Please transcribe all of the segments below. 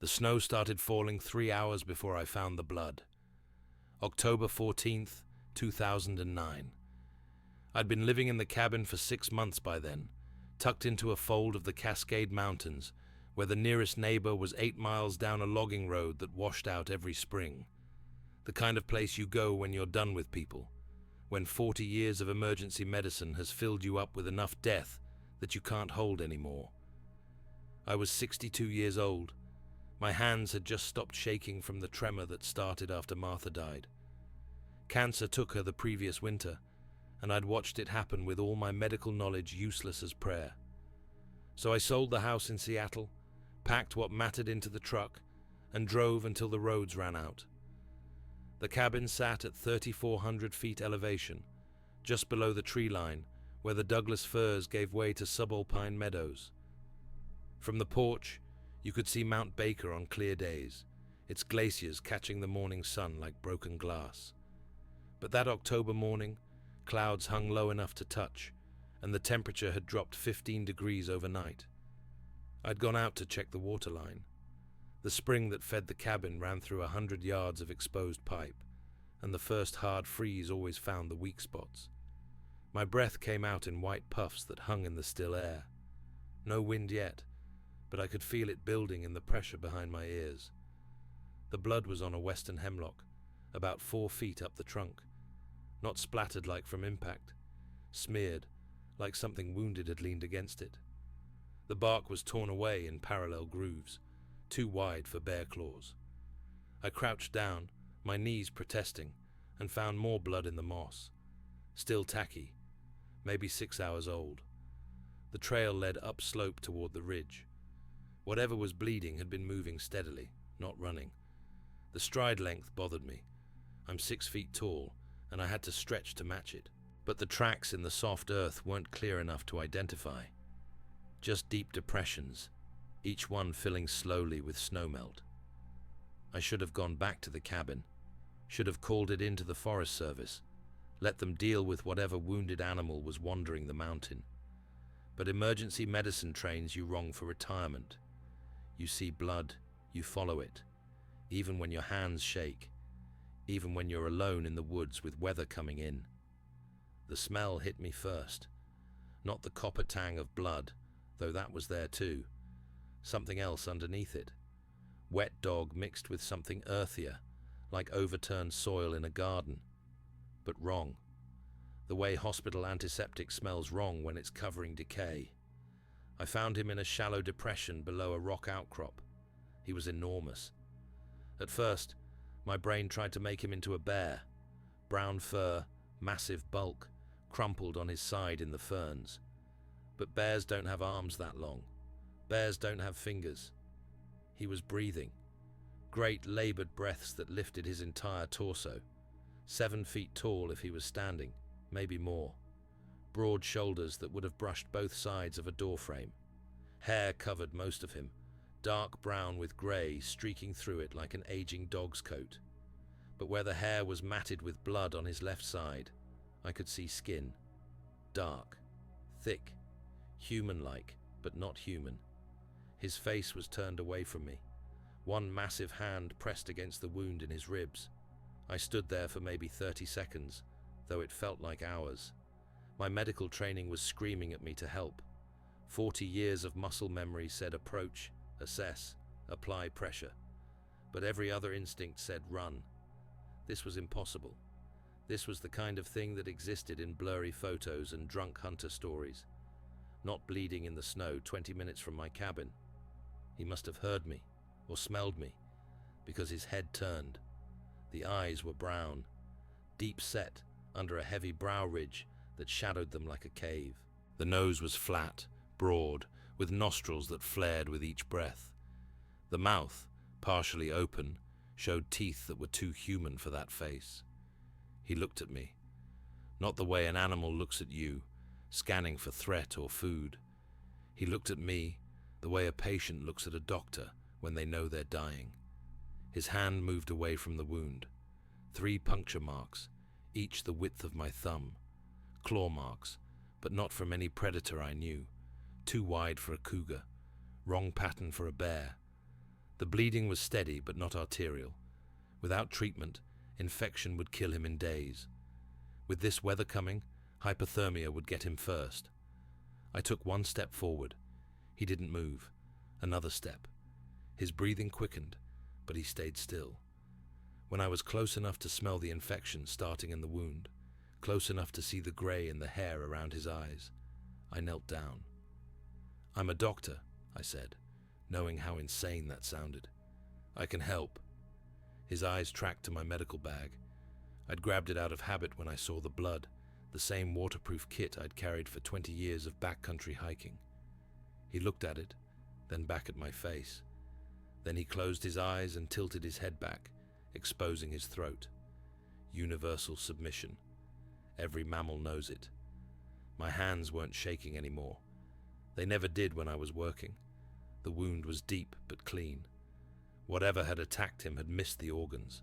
The snow started falling 3 hours before I found the blood. October 14th, 2009. I'd been living in the cabin for 6 months by then, tucked into a fold of the Cascade Mountains, where the nearest neighbor was 8 miles down a logging road that washed out every spring. The kind of place you go when you're done with people, when 40 years of emergency medicine has filled you up with enough death that you can't hold anymore. I was 62 years old. My hands had just stopped shaking from the tremor that started after Martha died. Cancer took her the previous winter, and I'd watched it happen with all my medical knowledge useless as prayer. So I sold the house in Seattle, packed what mattered into the truck, and drove until the roads ran out. The cabin sat at 3,400 feet elevation, just below the tree line, where the Douglas firs gave way to subalpine meadows. From the porch, you could see Mount Baker on clear days, its glaciers catching the morning sun like broken glass. But that October morning, clouds hung low enough to touch, and the temperature had dropped 15 degrees overnight. I'd gone out to check the water line. The spring that fed the cabin ran through 100 yards of exposed pipe, and the first hard freeze always found the weak spots. My breath came out in white puffs that hung in the still air. No wind yet, but I could feel it building in the pressure behind my ears. The blood was on a western hemlock, about 4 feet up the trunk, not splattered like from impact, smeared like something wounded had leaned against it. The bark was torn away in parallel grooves, too wide for bear claws. I crouched down, my knees protesting, and found more blood in the moss. Still tacky, maybe 6 hours old. The trail led upslope toward the ridge. Whatever was bleeding had been moving steadily, not running. The stride length bothered me. I'm 6 feet tall, and I had to stretch to match it. But the tracks in the soft earth weren't clear enough to identify. Just deep depressions, each one filling slowly with snowmelt. I should have gone back to the cabin, should have called it into the Forest Service, let them deal with whatever wounded animal was wandering the mountain. But emergency medicine trains you wrong for retirement. You see blood, you follow it, even when your hands shake, even when you're alone in the woods with weather coming in. The smell hit me first, not the copper tang of blood, though that was there too. Something else underneath it. Wet dog mixed with something earthier, like overturned soil in a garden. But wrong. The way hospital antiseptic smells wrong when it's covering decay. I found him in a shallow depression below a rock outcrop. He was enormous. At first, my brain tried to make him into a bear. Brown fur, massive bulk, crumpled on his side in the ferns. But bears don't have arms that long. Bears don't have fingers. He was breathing. Great labored breaths that lifted his entire torso. 7 feet tall if he was standing, maybe more. Broad shoulders that would have brushed both sides of a doorframe. Hair covered most of him, dark brown with grey streaking through it like an aging dog's coat. But where the hair was matted with blood on his left side, I could see skin. Dark, thick, human-like, but not human. His face was turned away from me, one massive hand pressed against the wound in his ribs. I stood there for maybe 30 seconds, though it felt like hours. My medical training was screaming at me to help. 40 years of muscle memory said approach, assess, apply pressure. But every other instinct said run. This was impossible. This was the kind of thing that existed in blurry photos and drunk hunter stories. Not bleeding in the snow 20 minutes from my cabin. He must have heard me, or smelled me, because his head turned. The eyes were brown, deep set under a heavy brow ridge that shadowed them like a cave. The nose was flat, broad, with nostrils that flared with each breath. The mouth, partially open, showed teeth that were too human for that face. He looked at me, not the way an animal looks at you, scanning for threat or food. He looked at me the way a patient looks at a doctor when they know they're dying. His hand moved away from the wound. 3 puncture marks, each the width of my thumb. Claw marks, but not from any predator I knew. Too wide for a cougar. Wrong pattern for a bear. The bleeding was steady but not arterial. Without treatment, infection would kill him in days. With this weather coming, hypothermia would get him first. I took one step forward. He didn't move. Another step. His breathing quickened, but he stayed still. When I was close enough to smell the infection starting in the wound, close enough to see the grey in the hair around his eyes, I knelt down. "I'm a doctor," I said, knowing how insane that sounded. "I can help." His eyes tracked to my medical bag. I'd grabbed it out of habit when I saw the blood, the same waterproof kit I'd carried for 20 years of backcountry hiking. He looked at it, then back at my face. Then he closed his eyes and tilted his head back, exposing his throat. Universal submission. Every mammal knows it. My hands weren't shaking anymore. They never did when I was working. The wound was deep but clean. Whatever had attacked him had missed the organs.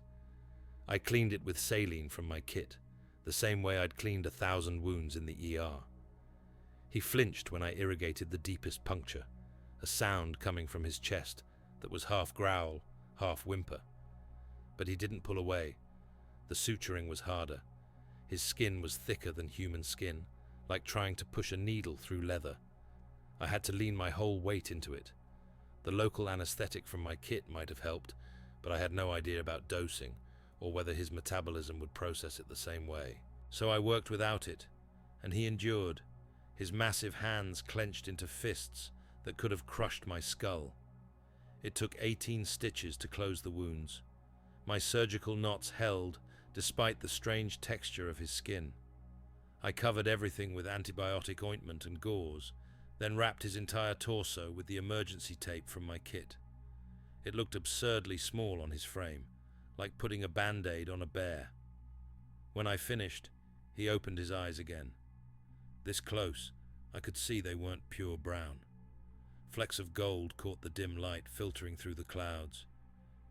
I cleaned it with saline from my kit, the same way I'd cleaned 1,000 wounds in the ER. He flinched when I irrigated the deepest puncture, a sound coming from his chest that was half growl, half whimper. But he didn't pull away. The suturing was harder. His skin was thicker than human skin, like trying to push a needle through leather. I had to lean my whole weight into it. The local anesthetic from my kit might have helped, but I had no idea about dosing, or whether his metabolism would process it the same way. So I worked without it, and he endured, his massive hands clenched into fists that could have crushed my skull. It took 18 stitches to close the wounds. My surgical knots held, despite the strange texture of his skin. I covered everything with antibiotic ointment and gauze, then wrapped his entire torso with the emergency tape from my kit. It looked absurdly small on his frame, like putting a band-aid on a bear. When I finished, he opened his eyes again. This close, I could see they weren't pure brown. Flecks of gold caught the dim light filtering through the clouds.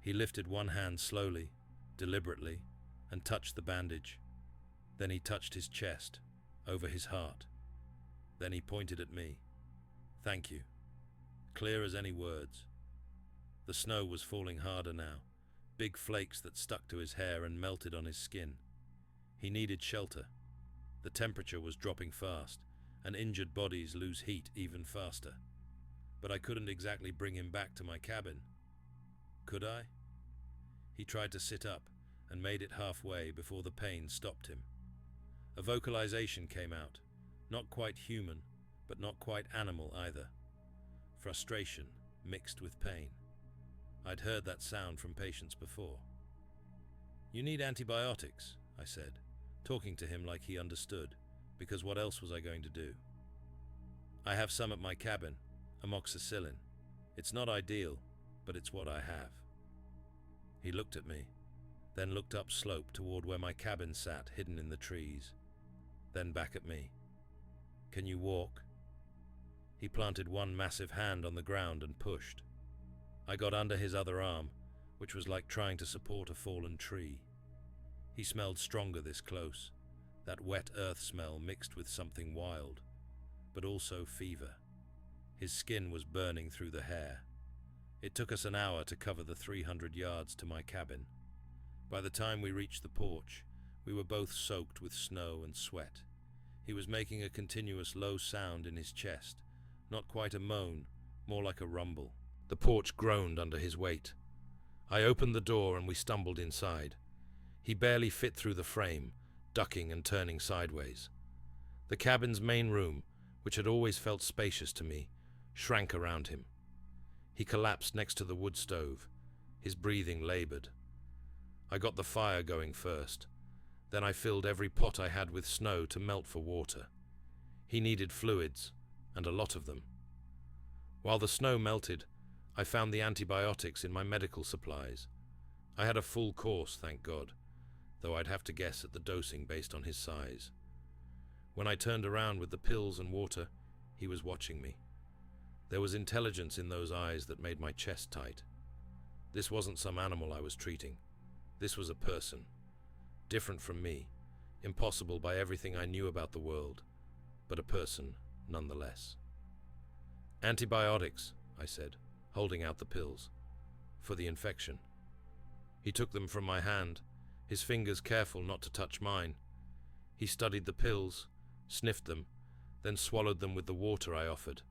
He lifted one hand slowly, deliberately, and touched the bandage. Then he touched his chest, over his heart. Then he pointed at me. "Thank you." Clear as any words. The snow was falling harder now, big flakes that stuck to his hair and melted on his skin. He needed shelter. The temperature was dropping fast, and injured bodies lose heat even faster. But I couldn't exactly bring him back to my cabin. Could I? He tried to sit up, and made it halfway before the pain stopped him. A vocalization came out, not quite human, but not quite animal either. Frustration mixed with pain. I'd heard that sound from patients before. "You need antibiotics," I said, talking to him like he understood, because what else was I going to do? "I have some at my cabin, amoxicillin. It's not ideal, but it's what I have." He looked at me, then looked up slope toward where my cabin sat hidden in the trees, then back at me. "Can you walk?" He planted one massive hand on the ground and pushed. I got under his other arm, which was like trying to support a fallen tree. He smelled stronger this close, that wet earth smell mixed with something wild, but also fever. His skin was burning through the hair. It took us an hour to cover the 300 yards to my cabin. By the time we reached the porch, we were both soaked with snow and sweat. He was making a continuous low sound in his chest, not quite a moan, more like a rumble. The porch groaned under his weight. I opened the door and we stumbled inside. He barely fit through the frame, ducking and turning sideways. The cabin's main room, which had always felt spacious to me, shrank around him. He collapsed next to the wood stove, his breathing labored. I got the fire going first. Then I filled every pot I had with snow to melt for water. He needed fluids, and a lot of them. While the snow melted, I found the antibiotics in my medical supplies. I had a full course, thank God, though I'd have to guess at the dosing based on his size. When I turned around with the pills and water, he was watching me. There was intelligence in those eyes that made my chest tight. This wasn't some animal I was treating. This was a person. Different from me, impossible by everything I knew about the world, but a person nonetheless. "Antibiotics," I said, holding out the pills. for the infection. He took them from my hand, his fingers careful not to touch mine. He studied the pills, sniffed them, then swallowed them with the water I offered.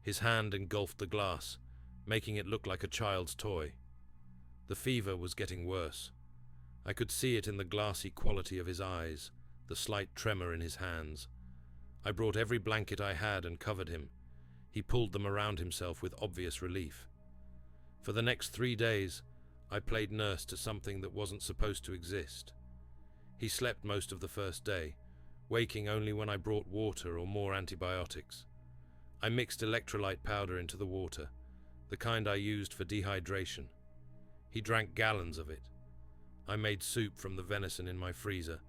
His hand engulfed the glass, making it look like a child's toy. The fever was getting worse. I could see it in the glassy quality of his eyes, the slight tremor in his hands. I brought every blanket I had and covered him. He pulled them around himself with obvious relief. For the next 3 days, I played nurse to something that wasn't supposed to exist. He slept most of the first day, waking only when I brought water or more antibiotics. I mixed electrolyte powder into the water, the kind I used for dehydration. He drank gallons of it. I made soup from the venison in my freezer,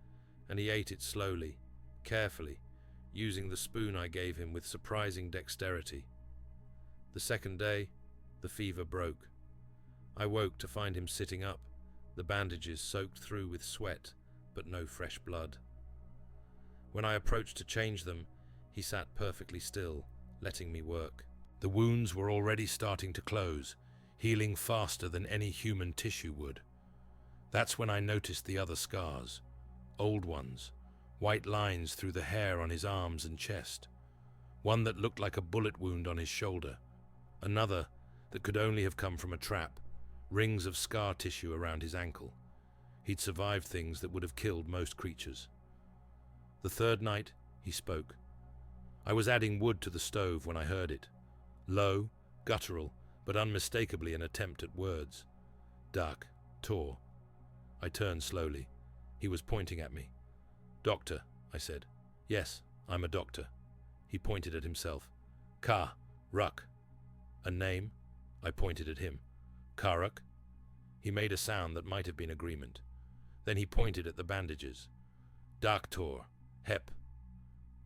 and he ate it slowly, carefully, using the spoon I gave him with surprising dexterity. The second day, the fever broke. I woke to find him sitting up, the bandages soaked through with sweat, but no fresh blood. When I approached to change them, he sat perfectly still, letting me work. The wounds were already starting to close, healing faster than any human tissue would. That's when I noticed the other scars, old ones, white lines through the hair on his arms and chest. One that looked like a bullet wound on his shoulder. Another that could only have come from a trap, rings of scar tissue around his ankle. He'd survived things that would have killed most creatures. The third night, he spoke. I was adding wood to the stove when I heard it. Low, guttural, but unmistakably an attempt at words. Dak, Tor. I turned slowly. He was pointing at me. Doctor, I said. Yes, I'm a doctor. He pointed at himself. Ka, Ruk. A name? I pointed at him. Karuk. He made a sound that might have been agreement. Then he pointed at the bandages. Doctor, Hep.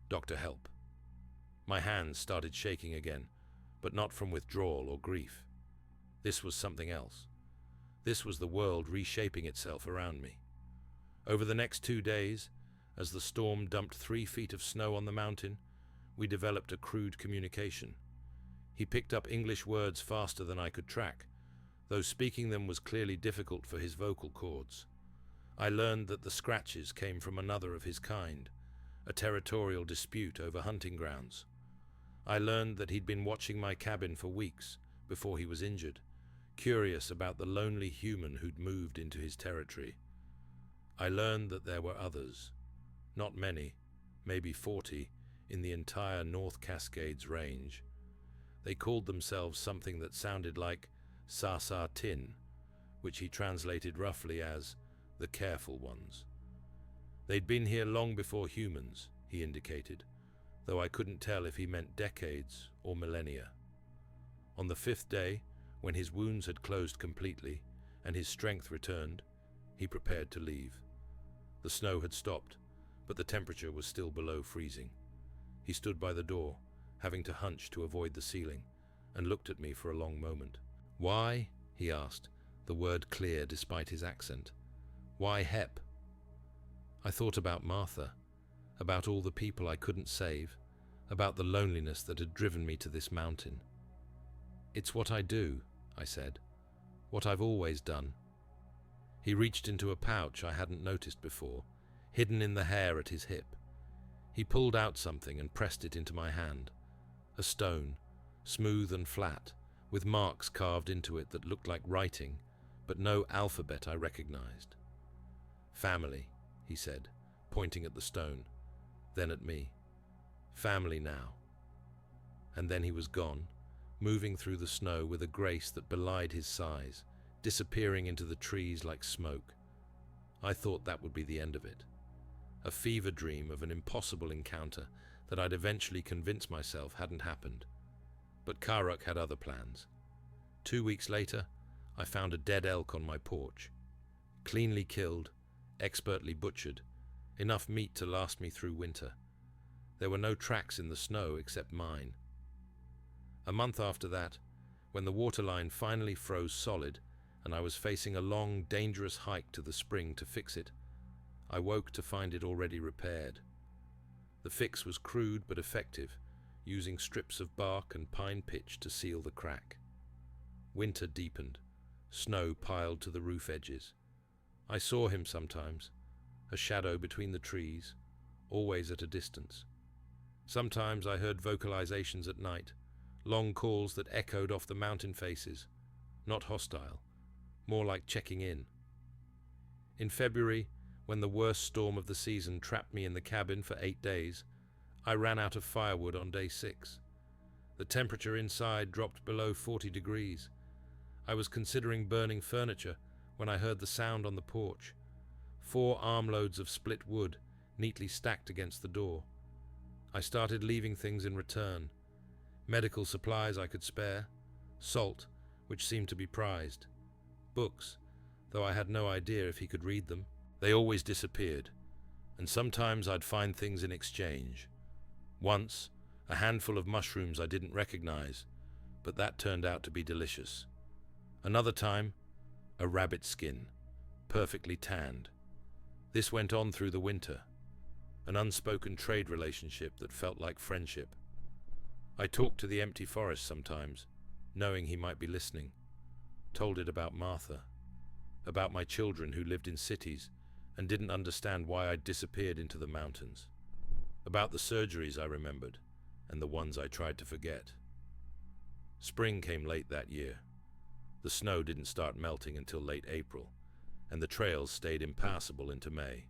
Doctor, help. My hands started shaking again, but not from withdrawal or grief. This was something else. This was the world reshaping itself around me. Over the next 2 days, as the storm dumped 3 feet of snow on the mountain, we developed a crude communication. He picked up English words faster than I could track, though speaking them was clearly difficult for his vocal cords. I learned that the scratches came from another of his kind, a territorial dispute over hunting grounds. I learned that he'd been watching my cabin for weeks before he was injured, curious about the lonely human who'd moved into his territory. I learned that there were others, not many, maybe 40, in the entire North Cascades range. They called themselves something that sounded like Sa Tin, which he translated roughly as the careful ones. They'd been here long before humans, he indicated, though I couldn't tell if he meant decades or millennia. On the 5th day, when his wounds had closed completely and his strength returned, he prepared to leave. The snow had stopped, but the temperature was still below freezing. He stood by the door, having to hunch to avoid the ceiling, and looked at me for a long moment. Why? He asked, the word clear despite his accent. Why Hep? I thought about Martha, about all the people I couldn't save, about the loneliness that had driven me to this mountain. It's what I do, I said, what I've always done. He reached into a pouch I hadn't noticed before, hidden in the hair at his hip. He pulled out something and pressed it into my hand. A stone, smooth and flat, with marks carved into it that looked like writing, but no alphabet I recognized. Family, he said, pointing at the stone, then at me. Family now. And then he was gone, moving through the snow with a grace that belied his size, disappearing into the trees like smoke. I thought that would be the end of it. A fever dream of an impossible encounter that I'd eventually convince myself hadn't happened. But Karuk had other plans. 2 weeks later, I found a dead elk on my porch. Cleanly killed, expertly butchered, enough meat to last me through winter. There were no tracks in the snow except mine. A month after that, when the waterline finally froze solid and I was facing a long, dangerous hike to the spring to fix it, I woke to find it already repaired. The fix was crude but effective, using strips of bark and pine pitch to seal the crack. Winter deepened, snow piled to the roof edges. I saw him sometimes, a shadow between the trees, always at a distance. Sometimes I heard vocalizations at night, long calls that echoed off the mountain faces, not hostile, more like checking in. In February, when the worst storm of the season trapped me in the cabin for 8 days, I ran out of firewood on day 6. The temperature inside dropped below 40 degrees. I was considering burning furniture when I heard the sound on the porch. 4 armloads of split wood, neatly stacked against the door. I started leaving things in return. Medical supplies I could spare, salt, which seemed to be prized, books, though I had no idea if he could read them. They always disappeared, and sometimes I'd find things in exchange. Once, a handful of mushrooms I didn't recognize, but that turned out to be delicious. Another time, a rabbit skin, perfectly tanned. This went on through the winter, an unspoken trade relationship that felt like friendship. I talked to the empty forest sometimes, knowing he might be listening. Told it about Martha, about my children who lived in cities and didn't understand why I'd disappeared into the mountains. About the surgeries I remembered, and the ones I tried to forget. Spring came late that year. The snow didn't start melting until late April, and the trails stayed impassable into May.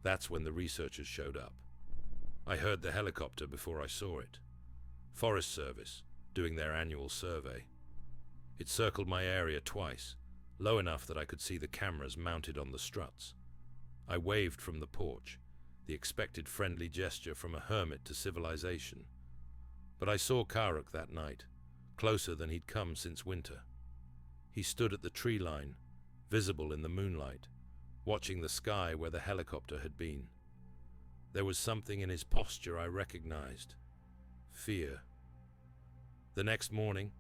That's when the researchers showed up. I heard the helicopter before I saw it. Forest Service, doing their annual survey. It circled my area twice, low enough that I could see the cameras mounted on the struts. I waved from the porch, the expected friendly gesture from a hermit to civilization. But I saw Karuk that night, closer than he'd come since winter. He stood at the tree line, visible in the moonlight, watching the sky where the helicopter had been. There was something in his posture I recognized. Fear. The next morning,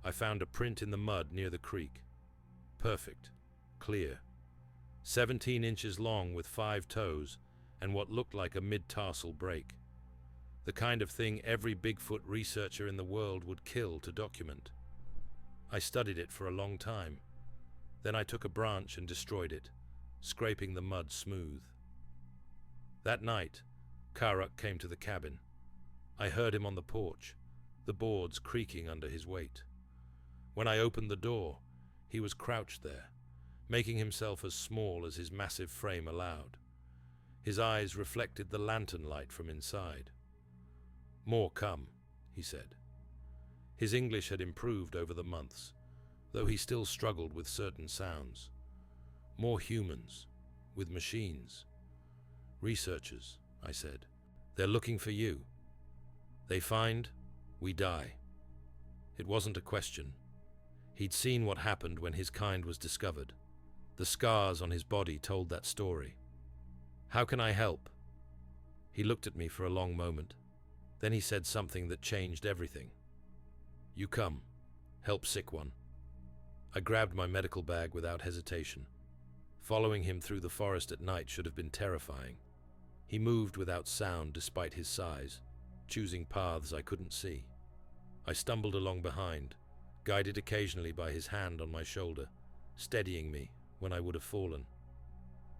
I found a print in the mud near the creek. Perfect. Clear. 17 inches long with 5 toes and what looked like a mid-tarsal break. The kind of thing every Bigfoot researcher in the world would kill to document. I studied it for a long time. Then I took a branch and destroyed it, scraping the mud smooth. That night, Karuk came to the cabin. I heard him on the porch, the boards creaking under his weight. When I opened the door, he was crouched there, making himself as small as his massive frame allowed. His eyes reflected the lantern light from inside. "More come," he said. His English had improved over the months, though he still struggled with certain sounds. "More humans, with machines." "Researchers," I said. "They're looking for you. They find, we die." It wasn't a question. He'd seen what happened when his kind was discovered. The scars on his body told that story. "How can I help?" He looked at me for a long moment. Then he said something that changed everything. "You come. Help sick one." I grabbed my medical bag without hesitation. Following him through the forest at night should have been terrifying. He moved without sound despite his size, choosing paths I couldn't see. I stumbled along behind, guided occasionally by his hand on my shoulder, steadying me when I would have fallen.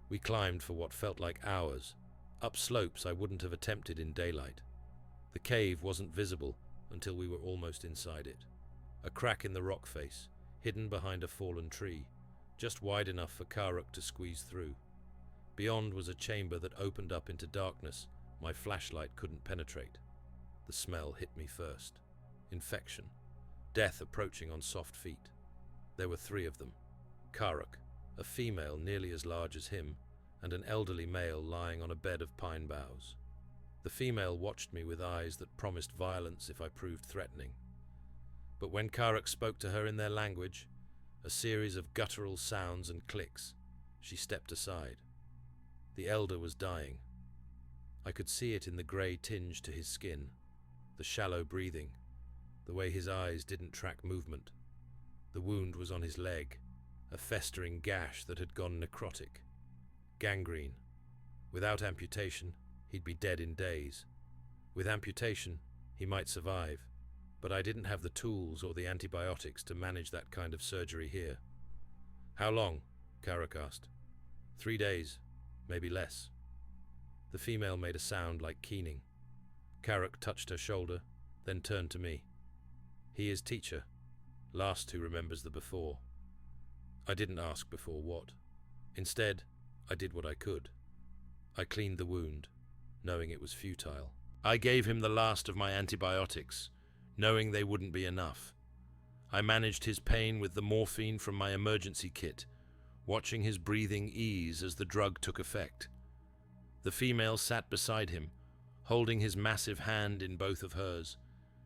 We climbed for what felt like hours, up slopes I wouldn't have attempted in daylight. The cave wasn't visible until we were almost inside it. A crack in the rock face, hidden behind a fallen tree, just wide enough for Karuk to squeeze through. Beyond was a chamber that opened up into darkness my flashlight couldn't penetrate. The smell hit me first. Infection. Death approaching on soft feet. There were 3 of them. Karuk, a female nearly as large as him, and an elderly male lying on a bed of pine boughs. The female watched me with eyes that promised violence if I proved threatening. But when Karuk spoke to her in their language, a series of guttural sounds and clicks, she stepped aside. The elder was dying. I could see it in the grey tinge to his skin, the shallow breathing, the way his eyes didn't track movement. The wound was on his leg, a festering gash that had gone necrotic. Gangrene. Without amputation, he'd be dead in days. With amputation, he might survive, but I didn't have the tools or the antibiotics to manage that kind of surgery here. How long? Karak asked. 3 days, maybe less. The female made a sound like keening. Karak touched her shoulder, then turned to me. He is teacher, last who remembers the before. I didn't ask before what. Instead, I did what I could. I cleaned the wound, knowing it was futile. I gave him the last of my antibiotics, knowing they wouldn't be enough. I managed his pain with the morphine from my emergency kit, watching his breathing ease as the drug took effect. The female sat beside him, holding his massive hand in both of hers,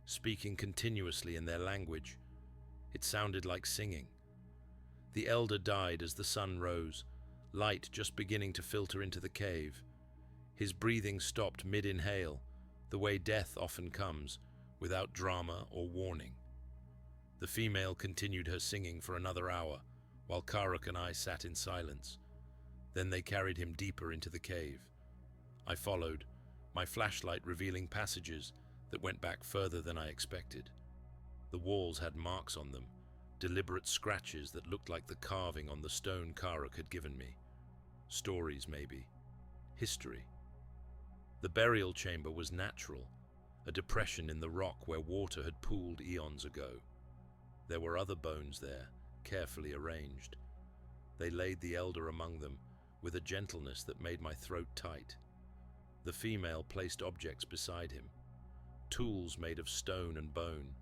speaking continuously in their language. It sounded like singing. The elder died as the sun rose, light just beginning to filter into the cave. His breathing stopped mid-inhale, the way death often comes, without drama or warning. The female continued her singing for another hour, while Karak and I sat in silence. Then they carried him deeper into the cave. I followed, my flashlight revealing passages that went back further than I expected. The walls had marks on them, deliberate scratches that looked like the carving on the stone Karak had given me. Stories, maybe. History. The burial chamber was natural, a depression in the rock where water had pooled eons ago. There were other bones there, carefully arranged. They laid the elder among them with a gentleness that made my throat tight. The female placed objects beside him, tools made of stone and bone,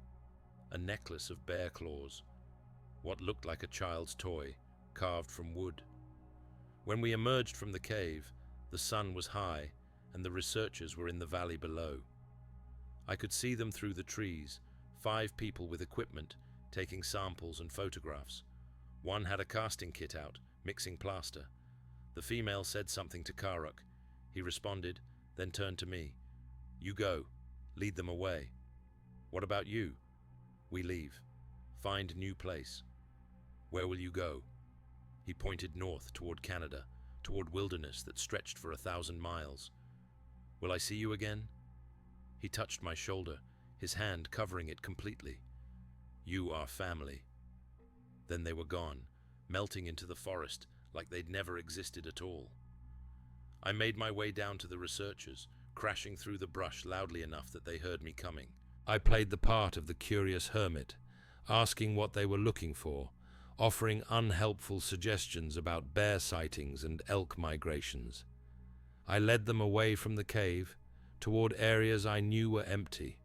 a necklace of bear claws, what looked like a child's toy, carved from wood. When we emerged from the cave, the sun was high and the researchers were in the valley below. I could see them through the trees, 5 people with equipment, taking samples and photographs. One had a casting kit out, mixing plaster. The female said something to Karak. He responded, then turned to me. You go. Lead them away. What about you? We leave. Find new place. Where will you go? He pointed north toward Canada, toward wilderness that stretched for 1,000 miles. Will I see you again? He touched my shoulder, his hand covering it completely. You are family. Then they were gone, melting into the forest like they'd never existed at all. I made my way down to the researchers, crashing through the brush loudly enough that they heard me coming. I played the part of the curious hermit, asking what they were looking for, offering unhelpful suggestions about bear sightings and elk migrations. I led them away from the cave, toward areas I knew were empty.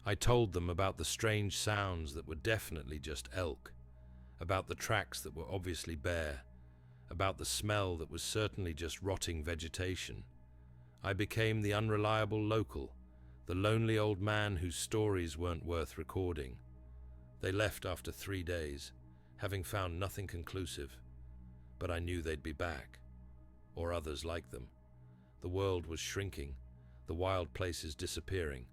I told them about the strange sounds that were definitely just elk, about the tracks that were obviously bear, about the smell that was certainly just rotting vegetation. I became the unreliable local, the lonely old man whose stories weren't worth recording. They left after 3 days, having found nothing conclusive, but I knew they'd be back, or others like them. The world was shrinking, the wild places disappearing.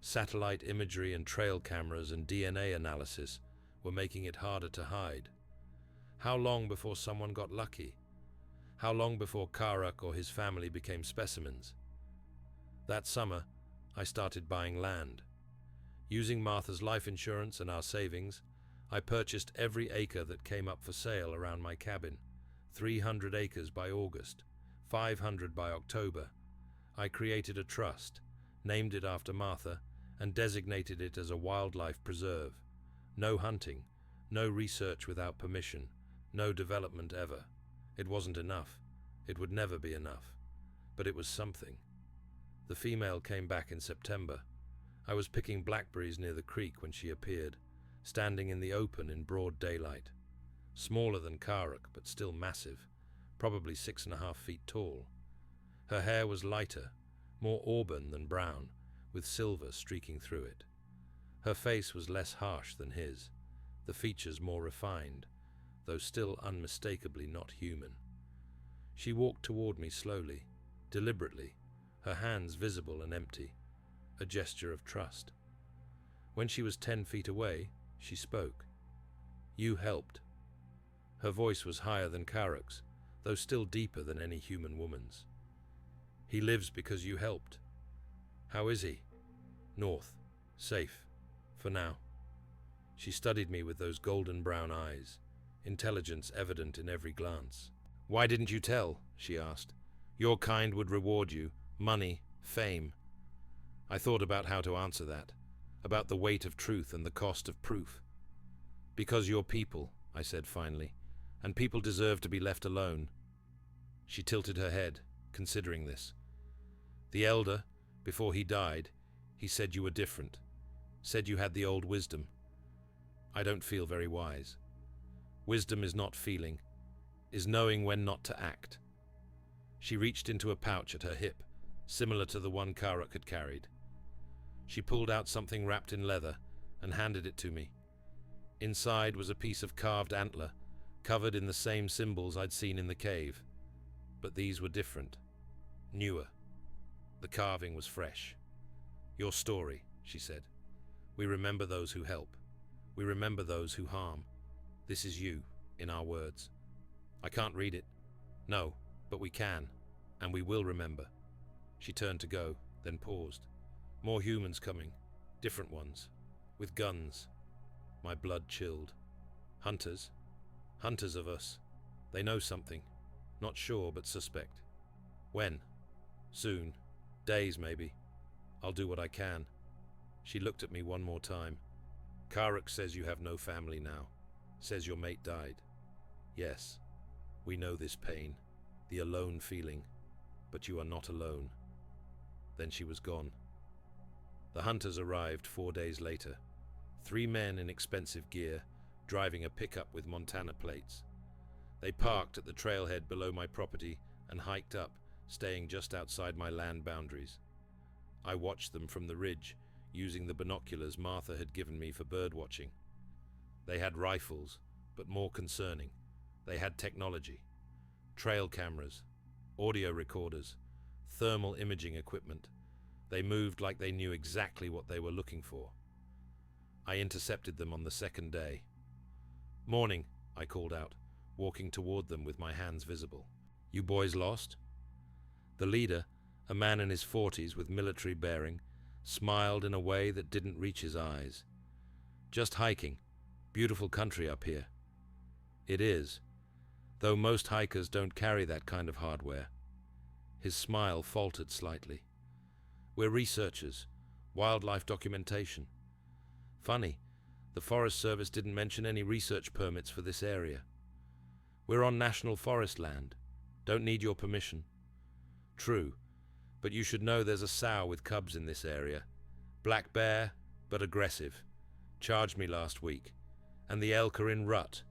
Satellite imagery and trail cameras and DNA analysis were making it harder to hide. How long before someone got lucky? How long before Karak or his family became specimens? That summer, I started buying land. Using Martha's life insurance and our savings, I purchased every acre that came up for sale around my cabin. 300 acres by August, 500 by October. I created a trust, named it after Martha, and designated it as a wildlife preserve. No hunting, no research without permission, no development ever. It wasn't enough. It would never be enough. But it was something. The female came back in September. I was picking blackberries near the creek when she appeared, standing in the open in broad daylight. Smaller than Karak, but still massive, probably 6.5 feet tall. Her hair was lighter, more auburn than brown, with silver streaking through it. Her face was less harsh than his, the features more refined, though still unmistakably not human. She walked toward me slowly, deliberately, her hands visible and empty, a gesture of trust. When she was 10 feet away, she spoke. You helped. Her voice was higher than Karak's, though still deeper than any human woman's. He lives because you helped. How is he? North. Safe. For now. She studied me with those golden brown eyes. intelligence evident in every glance. "Why didn't you tell?" she asked. "Your kind would reward you, money, fame." I thought about how to answer that, about the weight of truth and the cost of proof. "Because you're people," I said finally, "and people deserve to be left alone." She tilted her head, considering this. "The elder, before he died, he said you were different, said you had the old wisdom. I don't feel very wise. Wisdom is not feeling, is knowing when not to act." She reached into a pouch at her hip, similar to the one Karuk had carried. She pulled out something wrapped in leather and handed it to me. Inside was a piece of carved antler, covered in the same symbols I'd seen in the cave. But these were different, newer. The carving was fresh. "Your story," she said. "We remember those who help. We remember those who harm. This is you, in our words. I can't read it. No, but we can, and we will remember." She turned to go, then paused. More humans coming, different ones, with guns. My blood chilled. Hunters? Hunters of us. They know something. Not sure, but suspect. When? Soon. Days, maybe. I'll do what I can. She looked at me one more time. "Karuk says you have no family now. Says your mate died. Yes, we know this pain, the alone feeling, but you are not alone." Then she was gone. The hunters arrived 4 days later. 3 men in expensive gear, driving a pickup with Montana plates. They parked at the trailhead below my property and hiked up, staying just outside my land boundaries. I watched them from the ridge, using the binoculars Martha had given me for bird watching. They had rifles, but more concerning, they had technology. Trail cameras, audio recorders, thermal imaging equipment. They moved like they knew exactly what they were looking for. I intercepted them on the 2nd day. "Morning," I called out, walking toward them with my hands visible. "You boys lost?" The leader, a man in his 40s with military bearing, smiled in a way that didn't reach his eyes. "Just hiking. Beautiful country up here." "It is, though most hikers don't carry that kind of hardware." His smile faltered slightly. "We're researchers, wildlife documentation. Funny, the Forest Service didn't mention any research permits for this area. We're on national forest land. Don't need your permission." "True, but you should know there's a sow with cubs in this area. Black bear, but aggressive. Charged me last week. And the elk are in rut.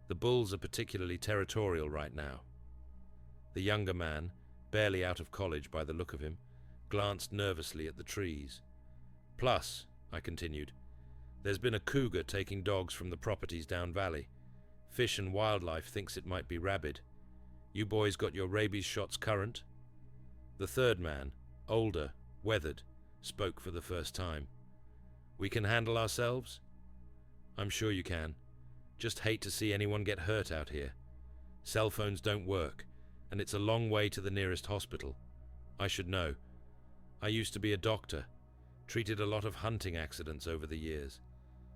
The bulls are particularly territorial right now." The younger man, barely out of college by the look of him, glanced nervously at the trees. "Plus," I continued, "there's been a cougar taking dogs from the properties down valley. Fish and Wildlife thinks it might be rabid. You boys got your rabies shots current?" The third man, older, weathered, spoke for the first time. "We can handle ourselves?" "I'm sure you can. Just hate to see anyone get hurt out here. Cell phones don't work, and it's a long way to the nearest hospital. I should know. I used to be a doctor, treated a lot of hunting accidents over the years.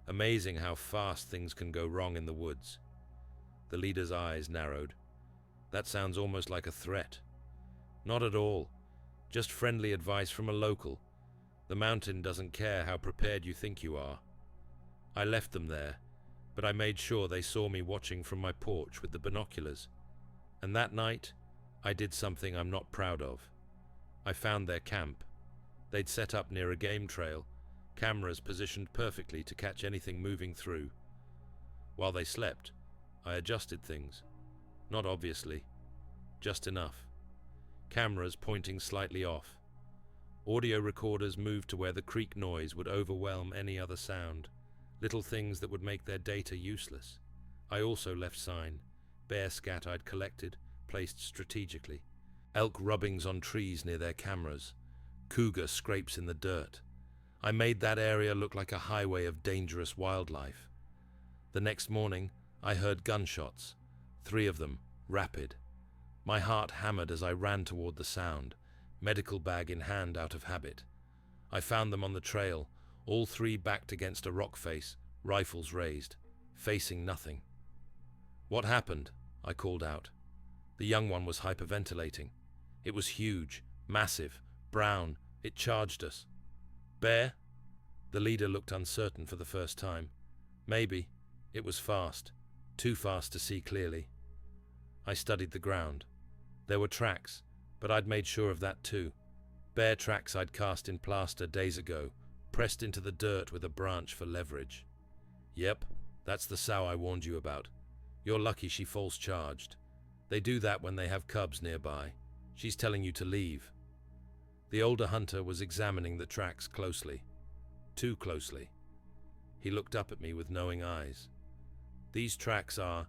Amazing how fast things can go wrong in the woods." The leader's eyes narrowed. "That sounds almost like a threat." "Not at all. Just friendly advice from a local. The mountain doesn't care how prepared you think you are." I left them there, but I made sure they saw me watching from my porch with the binoculars. And that night, I did something I'm not proud of. I found their camp. They'd set up near a game trail, cameras positioned perfectly to catch anything moving through. While they slept, I adjusted things. Not obviously, just enough. Cameras pointing slightly off. Audio recorders moved to where the creak noise would overwhelm any other sound, little things that would make their data useless. I also left sign, bear scat I'd collected, placed strategically. Elk rubbings on trees near their cameras. Cougar scrapes in the dirt. I made that area look like a highway of dangerous wildlife. The next morning, I heard gunshots, 3 of them, rapid. My heart hammered as I ran toward the sound, medical bag in hand out of habit. I found them on the trail, all 3 backed against a rock face, rifles raised, facing nothing. "What happened?" I called out. The young one was hyperventilating. It was huge, massive, brown. It charged us. "Bear?" The leader looked uncertain for the first time. "Maybe." It was fast. Too fast to see clearly. I studied the ground. There were tracks, but I'd made sure of that too. Bear tracks I'd cast in plaster days ago, pressed into the dirt with a branch for leverage. "Yep, that's the sow I warned you about. You're lucky she false charged. They do that when they have cubs nearby. She's telling you to leave." The older hunter was examining the tracks closely. Too closely. He looked up at me with knowing eyes. "These tracks are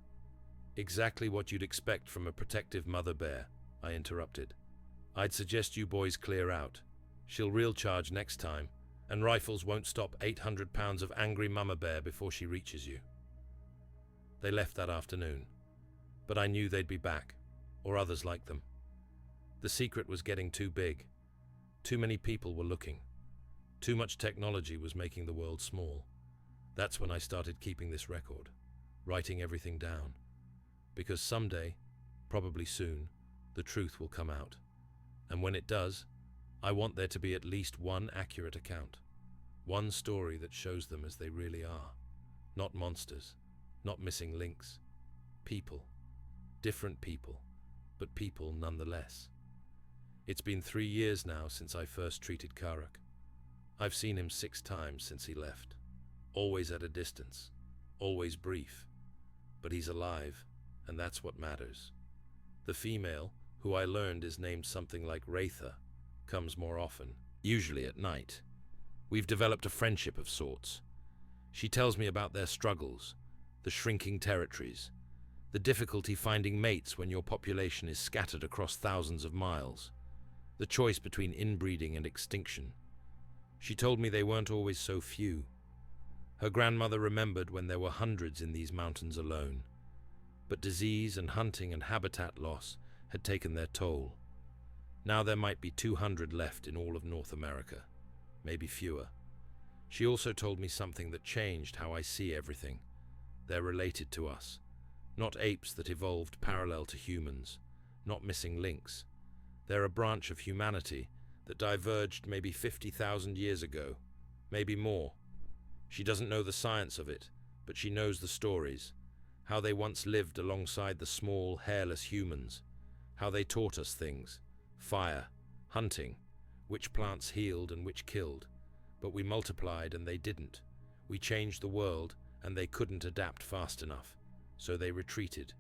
exactly what you'd expect from a protective mother bear," I interrupted. "I'd suggest you boys clear out. She'll real charge next time, and rifles won't stop 800 pounds of angry mama bear before she reaches you." They left that afternoon, but I knew they'd be back, or others like them. The secret was getting too big. Too many people were looking. Too much technology was making the world small. That's when I started keeping this record, writing everything down. Because someday, probably soon, the truth will come out. And when it does, I want there to be at least one accurate account. One story that shows them as they really are. Not monsters, not missing links. People. Different people, but people nonetheless. It's been 3 years now since I first treated Karak. I've seen him 6 times since he left. Always at a distance, always brief. But he's alive, and that's what matters. The female, who I learned is named something like Ratha, comes more often, usually at night. We've developed a friendship of sorts. She tells me about their struggles, the shrinking territories, the difficulty finding mates when your population is scattered across thousands of miles, the choice between inbreeding and extinction. She told me they weren't always so few. Her grandmother remembered when there were hundreds in these mountains alone. But disease and hunting and habitat loss had taken their toll. Now there might be 200 left in all of North America, maybe fewer. She also told me something that changed how I see everything. They're related to us, not apes that evolved parallel to humans, not missing links. They're a branch of humanity that diverged maybe 50,000 years ago, maybe more. She doesn't know the science of it, but she knows the stories, how they once lived alongside the small, hairless humans, how they taught us things, fire, hunting, which plants healed and which killed, but we multiplied and they didn't. We changed the world and they couldn't adapt fast enough, so they retreated,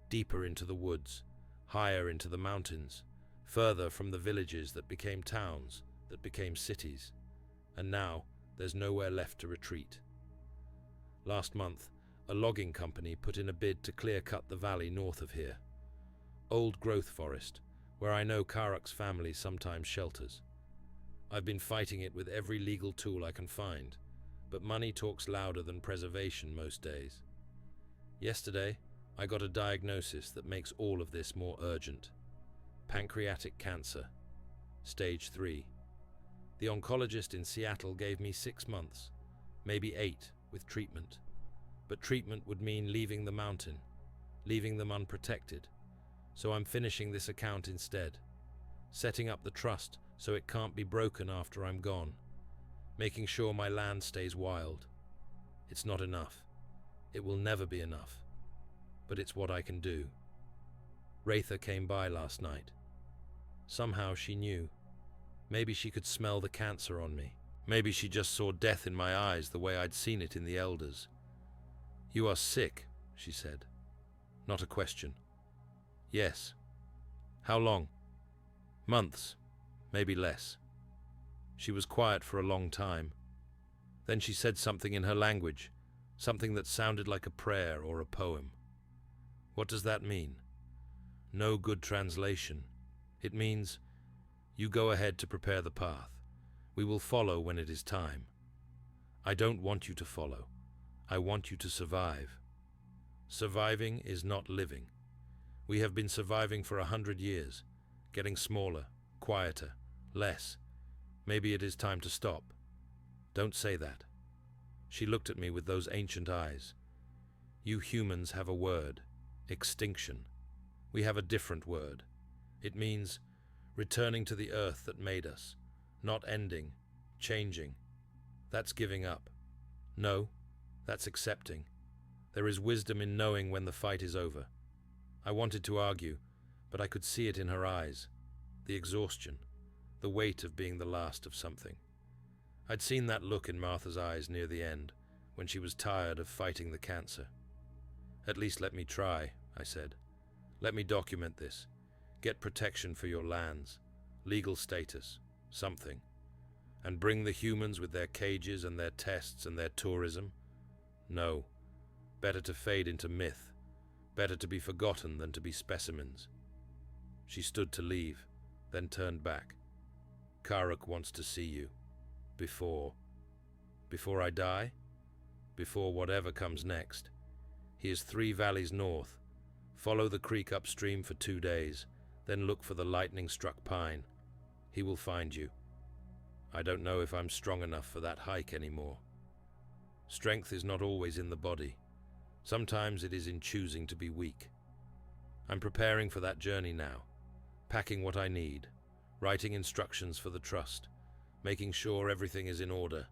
deeper into the woods, higher into the mountains, further from the villages that became towns, that became cities, and now there's nowhere left to retreat. Last month, a logging company put in a bid to clear-cut the valley north of here. Old growth forest, where I know Karak's family sometimes shelters. I've been fighting it with every legal tool I can find, but money talks louder than preservation most days. Yesterday, I got a diagnosis that makes all of this more urgent. Pancreatic cancer, stage 3. The oncologist in Seattle gave me 6 months, maybe 8, with treatment. But treatment would mean leaving the mountain, leaving them unprotected. So I'm finishing this account instead, setting up the trust so it can't be broken after I'm gone, making sure my land stays wild. It's not enough. It will never be enough. But it's what I can do. Ratha came by last night. Somehow she knew. Maybe she could smell the cancer on me. Maybe she just saw death in my eyes the way I'd seen it in the elders. "You are sick," she said. Not a question. "Yes." "How long?" "Months, maybe less." She was quiet for a long time. Then she said something in her language, something that sounded like a prayer or a poem. What does that mean? No good translation. It means, you go ahead to prepare the path. We will follow when it is time. I don't want you to follow. I want you to survive. Surviving is not living. We have been surviving for 100 years, getting smaller, quieter, less. Maybe it is time to stop. Don't say that. She looked at me with those ancient eyes. You humans have a word. Extinction. We have a different word. It means returning to the earth that made us, not ending, changing. That's giving up. No, that's accepting. There is wisdom in knowing when the fight is over. I wanted to argue, but I could see it in her eyes. The exhaustion, the weight of being the last of something. I'd seen that look in Martha's eyes near the end, when she was tired of fighting the cancer. At least let me try, I said. Let me document this. Get protection for your lands, legal status, something. And bring the humans with their cages and their tests and their tourism? No. Better to fade into myth. Better to be forgotten than to be specimens. She stood to leave, then turned back. Karuk wants to see you. Before I die? Before whatever comes next. He is 3 valleys north. Follow the creek upstream for 2 days, then look for the lightning-struck pine. He will find you. I don't know if I'm strong enough for that hike anymore. Strength is not always in the body. Sometimes it is in choosing to be weak. I'm preparing for that journey now, packing what I need, writing instructions for the trust, making sure everything is in order.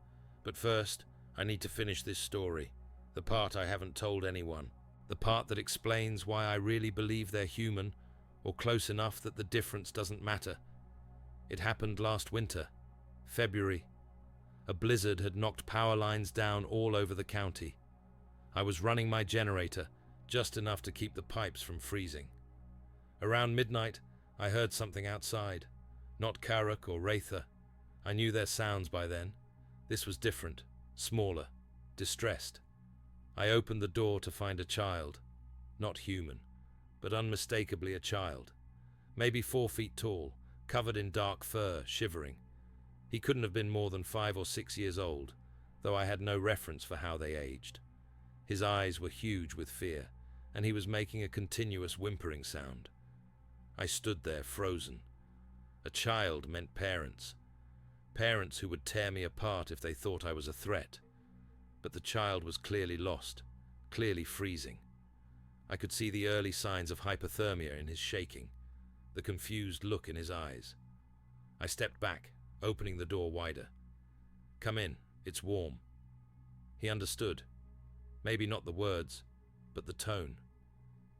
But first, I need to finish this story, the part I haven't told anyone, the part that explains why I really believe they're human, or close enough that the difference doesn't matter. It happened last winter, February. A blizzard had knocked power lines down all over the county. I was running my generator, just enough to keep the pipes from freezing. Around midnight, I heard something outside. Not Karuk or Ratha. I knew their sounds by then. This was different, smaller, distressed. I opened the door to find a child. Not human, but unmistakably a child. Maybe 4 feet tall, covered in dark fur, shivering. He couldn't have been more than 5 or 6 years old, though I had no reference for how they aged. His eyes were huge with fear, and he was making a continuous whimpering sound. I stood there, frozen. A child meant parents. Parents who would tear me apart if they thought I was a threat. But the child was clearly lost, clearly freezing. I could see the early signs of hypothermia in his shaking, the confused look in his eyes. I stepped back, opening the door wider. "Come in, it's warm." He understood. Maybe not the words, but the tone.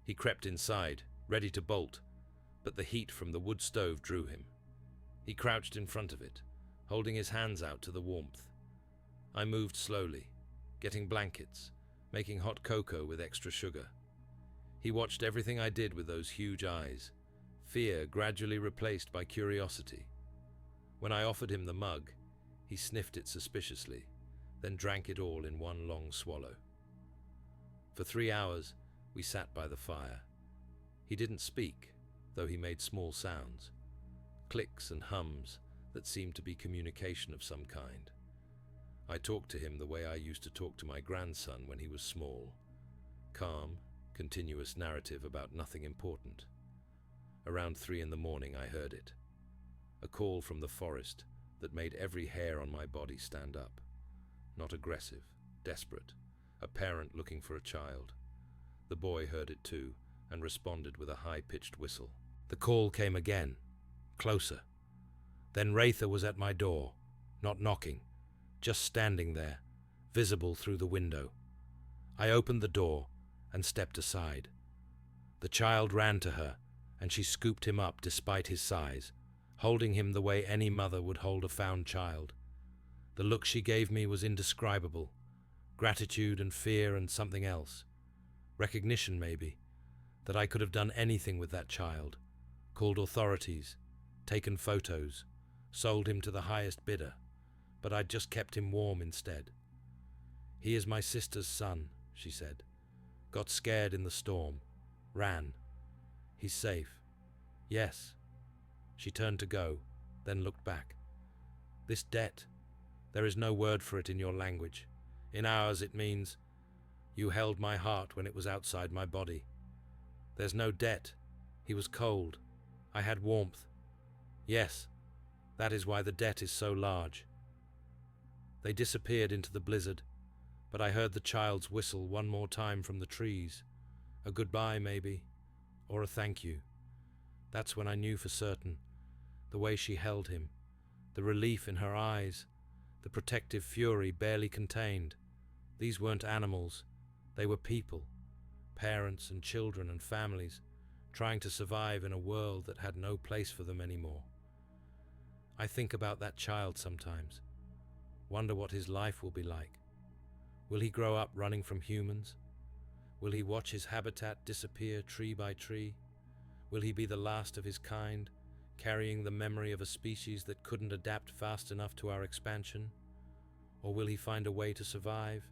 He crept inside, ready to bolt, but the heat from the wood stove drew him. He crouched in front of it, holding his hands out to the warmth. I moved slowly, getting blankets, making hot cocoa with extra sugar. He watched everything I did with those huge eyes, fear gradually replaced by curiosity. When I offered him the mug, he sniffed it suspiciously, then drank it all in one long swallow. For 3 hours, we sat by the fire. He didn't speak, though he made small sounds, clicks and hums that seemed to be communication of some kind. I talked to him the way I used to talk to my grandson when he was small. Calm, continuous narrative about nothing important. Around 3 in the morning I heard it. A call from the forest that made every hair on my body stand up. Not aggressive, desperate, a parent looking for a child. The boy heard it too and responded with a high-pitched whistle. The call came again, closer. Then Ratha was at my door, not knocking, just standing there, visible through the window. I opened the door and stepped aside. The child ran to her, and she scooped him up despite his size, holding him the way any mother would hold a found child. The look she gave me was indescribable, gratitude and fear and something else. Recognition, maybe, that I could have done anything with that child, called authorities, taken photos, sold him to the highest bidder, but I'd just kept him warm instead. "He is my sister's son," she said. "Got scared in the storm. Ran. He's safe." "Yes." She turned to go, then looked back. "This debt, there is no word for it in your language. In ours it means, you held my heart when it was outside my body. There's no debt. He was cold. I had warmth. Yes, that is why the debt is so large." They disappeared into the blizzard, but I heard the child's whistle one more time from the trees, A goodbye, maybe, or a thank you. That's when I knew for certain. The way she held him, the relief in her eyes, the protective fury barely contained. These weren't animals, they were people, parents and children and families, trying to survive in a world that had no place for them anymore. I think about that child sometimes, wonder what his life will be like. Will he grow up running from humans? Will he watch his habitat disappear tree by tree? Will he be the last of his kind, carrying the memory of a species that couldn't adapt fast enough to our expansion? Or will he find a way to survive,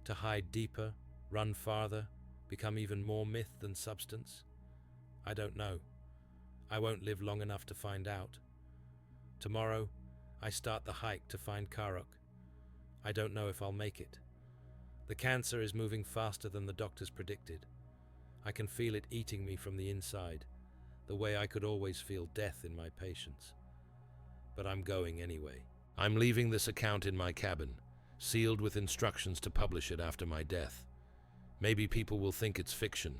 to hide deeper, run farther, become even more myth than substance? I don't know. I won't live long enough to find out. Tomorrow, I start the hike to find Karok. I don't know if I'll make it. The cancer is moving faster than the doctors predicted. I can feel it eating me from the inside, the way I could always feel death in my patients. But I'm going anyway. I'm leaving this account in my cabin, sealed with instructions to publish it after my death. Maybe people will think it's fiction.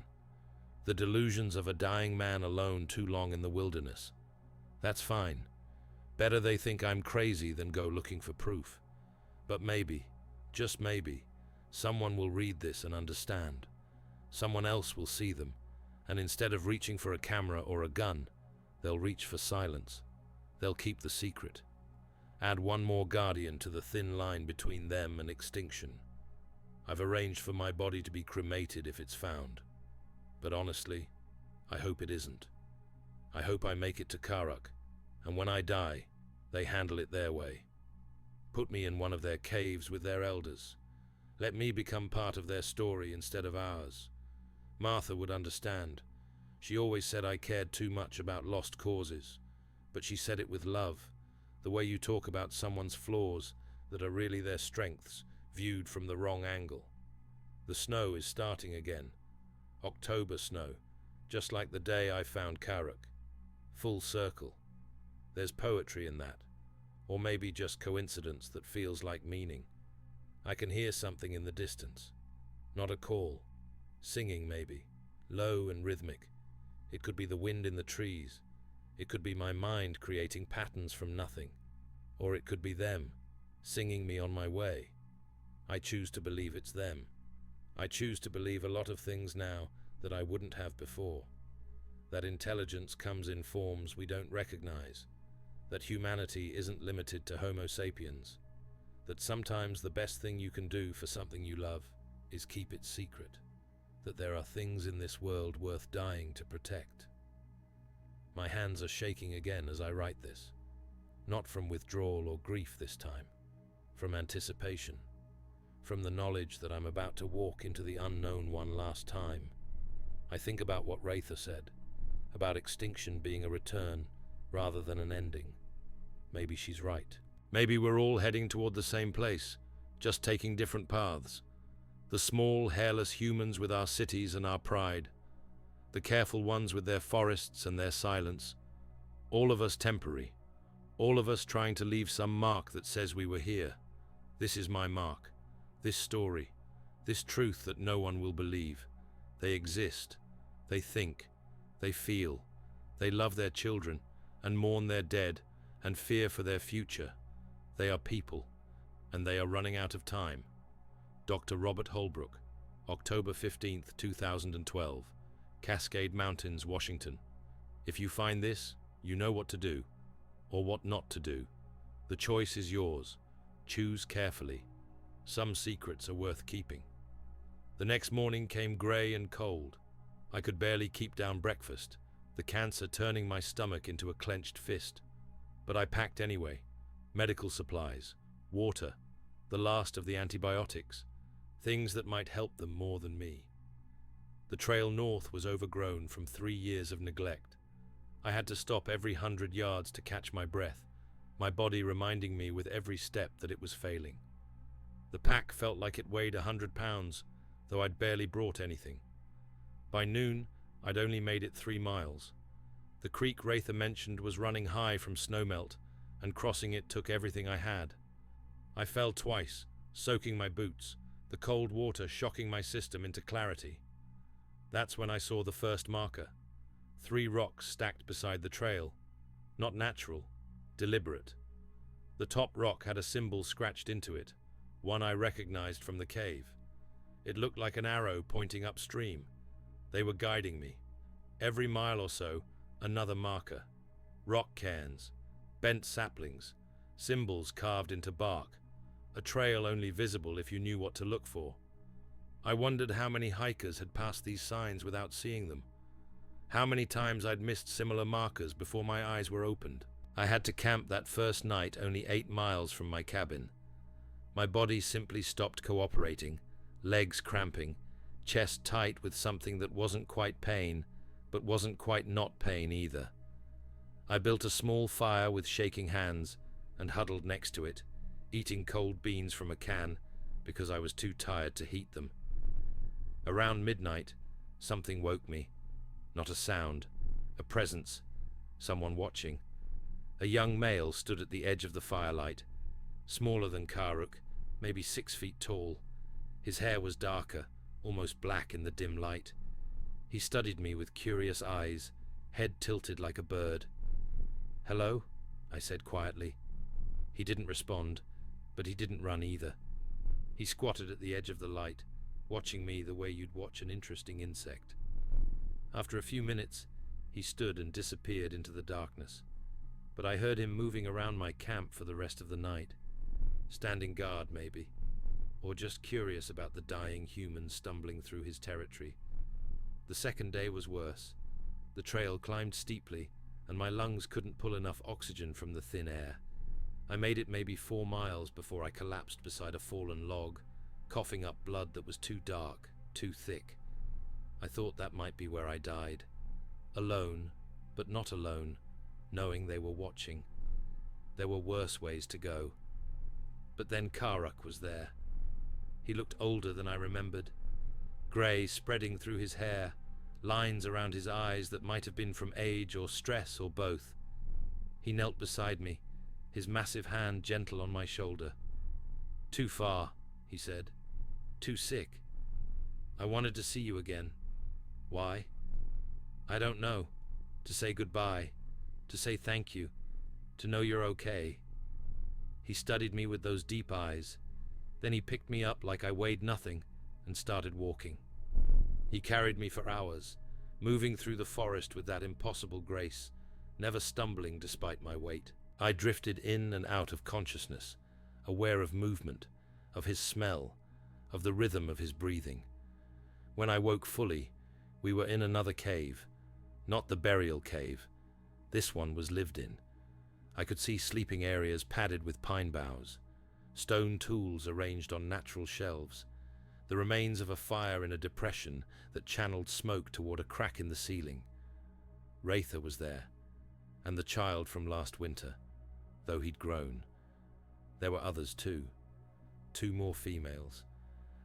The delusions of a dying man alone too long in the wilderness. That's fine. Better they think I'm crazy than go looking for proof. But maybe, just maybe, someone will read this and understand. Someone else will see them, and instead of reaching for a camera or a gun, they'll reach for silence. They'll keep the secret. Add one more guardian to the thin line between them and extinction. I've arranged for my body to be cremated if it's found. But honestly, I hope it isn't. I hope I make it to Karok, and when I die, they handle it their way. Put me in one of their caves with their elders. Let me become part of their story instead of ours. Martha would understand. She always said I cared too much about lost causes, but she said it with love, the way you talk about someone's flaws that are really their strengths, viewed from the wrong angle. The snow is starting again. October snow, just like the day I found Karok. Full circle. There's poetry in that, or maybe just coincidence that feels like meaning. I can hear something in the distance. Not a call. Singing maybe, low and rhythmic. It could be the wind in the trees. It could be my mind creating patterns from nothing. Or it could be them, singing me on my way. I choose to believe it's them. I choose to believe a lot of things now that I wouldn't have before. That intelligence comes in forms we don't recognize. That humanity isn't limited to Homo sapiens. That sometimes the best thing you can do for something you love is keep it secret. That there are things in this world worth dying to protect. My hands are shaking again as I write this. Not from withdrawal or grief this time. From anticipation. From the knowledge that I'm about to walk into the unknown one last time. I think about what Ratha said. About extinction being a return rather than an ending. Maybe she's right. Maybe we're all heading toward the same place, just taking different paths. The small, hairless humans with our cities and our pride. The careful ones with their forests and their silence. All of us temporary. All of us trying to leave some mark that says we were here. This is my mark. This story. This truth that no one will believe. They exist. They think. They feel. They love their children and mourn their dead and fear for their future. They are people, and they are running out of time. Dr. Robert Holbrook, October 15th, 2012, Cascade Mountains, Washington. If you find this, you know what to do, or what not to do. The choice is yours. Choose carefully. Some secrets are worth keeping. The next morning came grey and cold. I could barely keep down breakfast, the cancer turning my stomach into a clenched fist. But I packed anyway. Medical supplies, water, the last of the antibiotics, things that might help them more than me. The trail north was overgrown from 3 years of neglect. I had to stop every 100 yards to catch my breath, my body reminding me with every step that it was failing. The pack felt like it weighed 100 pounds, though I'd barely brought anything. By noon, I'd only made it 3 miles. The creek Ratha mentioned was running high from snowmelt, and crossing it took everything I had. I fell twice, soaking my boots, the cold water shocking my system into clarity. That's when I saw the first marker. 3 rocks stacked beside the trail. Not natural, deliberate. The top rock had a symbol scratched into it, one I recognized from the cave. It looked like an arrow pointing upstream. They were guiding me. Every mile or so, another marker. Rock cairns, bent saplings, symbols carved into bark, a trail only visible if you knew what to look for. I wondered how many hikers had passed these signs without seeing them. How many times I'd missed similar markers before my eyes were opened. I had to camp that first night only 8 miles from my cabin. My body simply stopped cooperating, legs cramping, chest tight with something that wasn't quite pain, but wasn't quite not pain either. I built a small fire with shaking hands and huddled next to it, eating cold beans from a can because I was too tired to heat them. Around midnight, something woke me. Not a sound, a presence, someone watching. A young male stood at the edge of the firelight, smaller than Karuk, maybe 6 feet tall. His hair was darker, almost black in the dim light. He studied me with curious eyes, head tilted like a bird. "Hello?" I said quietly. He didn't respond, but he didn't run either. He squatted at the edge of the light, watching me the way you'd watch an interesting insect. After a few minutes, he stood and disappeared into the darkness, but I heard him moving around my camp for the rest of the night, standing guard maybe, or just curious about the dying human stumbling through his territory. The second day was worse. The trail climbed steeply, and my lungs couldn't pull enough oxygen from the thin air. I made it maybe 4 miles before I collapsed beside a fallen log, coughing up blood that was too dark, too thick. I thought that might be where I died. Alone, but not alone, knowing they were watching. There were worse ways to go. But then Karuk was there. He looked older than I remembered. Grey spreading through his hair, lines around his eyes that might have been from age or stress or both. He knelt beside me, his massive hand gentle on my shoulder. "Too far," he said. "Too sick. I wanted to see you again." "Why?" "I don't know. To say goodbye. To say thank you. To know you're okay." He studied me with those deep eyes. Then he picked me up like I weighed nothing and started walking. He carried me for hours, moving through the forest with that impossible grace, never stumbling despite my weight. I drifted in and out of consciousness, aware of movement, of his smell, of the rhythm of his breathing. When I woke fully, we were in another cave, not the burial cave. This one was lived in. I could see sleeping areas padded with pine boughs, stone tools arranged on natural shelves, the remains of a fire in a depression that channeled smoke toward a crack in the ceiling. Ratha was there, and the child from last winter, though he'd grown. There were others too. 2 more females,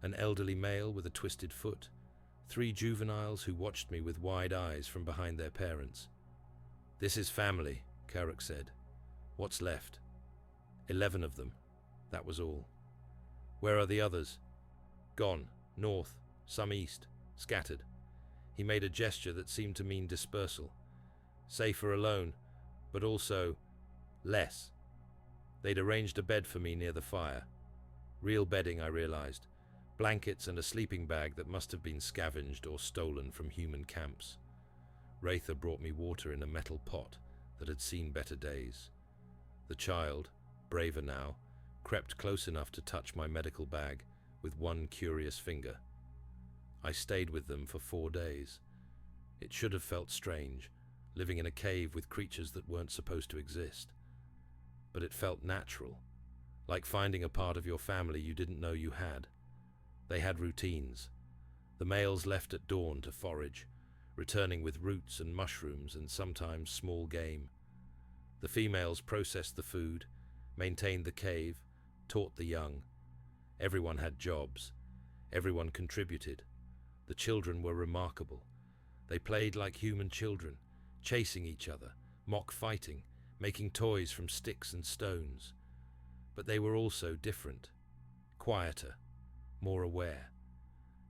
an elderly male with a twisted foot, 3 juveniles who watched me with wide eyes from behind their parents. "This is family," Karuk said. "What's left?" 11 of them. That was all. "Where are the others?" "Gone. North. Some east. Scattered." He made a gesture that seemed to mean dispersal. "Safer alone, but also less." They'd arranged a bed for me near the fire. Real bedding, I realized. Blankets and a sleeping bag that must have been scavenged or stolen from human camps. Ratha brought me water in a metal pot that had seen better days. The child, braver now, crept close enough to touch my medical bag with one curious finger. I stayed with them for 4 days. It should have felt strange, living in a cave with creatures that weren't supposed to exist. But it felt natural, like finding a part of your family you didn't know you had. They had routines. The males left at dawn to forage, returning with roots and mushrooms and sometimes small game. The females processed the food, maintained the cave, taught the young. Everyone had jobs. Everyone contributed. The children were remarkable. They played like human children, chasing each other, mock fighting, making toys from sticks and stones. But they were also different, quieter, more aware.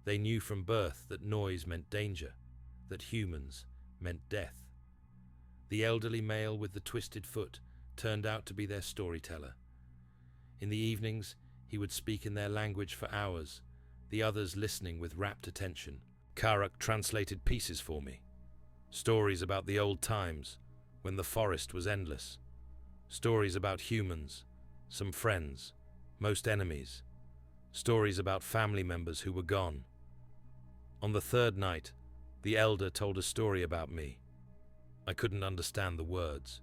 They knew from birth that noise meant danger, that humans meant death. The elderly male with the twisted foot turned out to be their storyteller. In the evenings, he would speak in their language for hours, the others listening with rapt attention. Karak translated pieces for me. Stories about the old times, when the forest was endless. Stories about humans, some friends, most enemies. Stories about family members who were gone. On the third night, the elder told a story about me. I couldn't understand the words,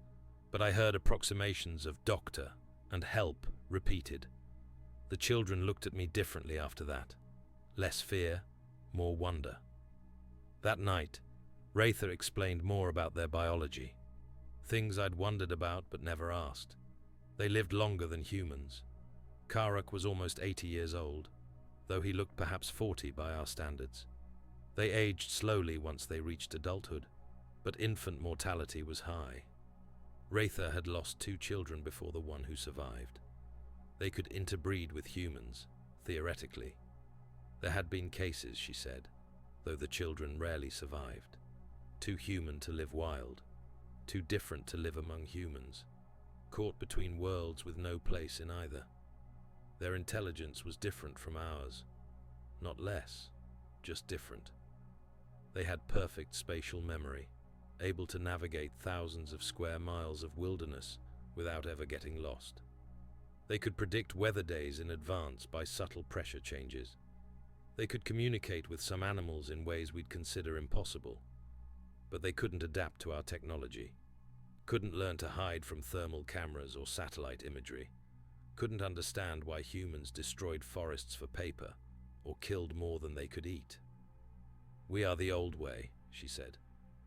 but I heard approximations of doctor and help repeated. The children looked at me differently after that. Less fear, more wonder. That night, Rather explained more about their biology. Things I'd wondered about but never asked. They lived longer than humans. Karak was almost 80 years old, though he looked perhaps 40 by our standards. They aged slowly once they reached adulthood, but infant mortality was high. Rather had lost 2 children before the one who survived. They could interbreed with humans, theoretically. There had been cases, she said, though the children rarely survived. Too human to live wild, too different to live among humans, caught between worlds with no place in either. Their intelligence was different from ours, not less, just different. They had perfect spatial memory, able to navigate thousands of square miles of wilderness without ever getting lost. They could predict weather days in advance by subtle pressure changes. They could communicate with some animals in ways we'd consider impossible, but they couldn't adapt to our technology, couldn't learn to hide from thermal cameras or satellite imagery, couldn't understand why humans destroyed forests for paper or killed more than they could eat. We are the old way, she said.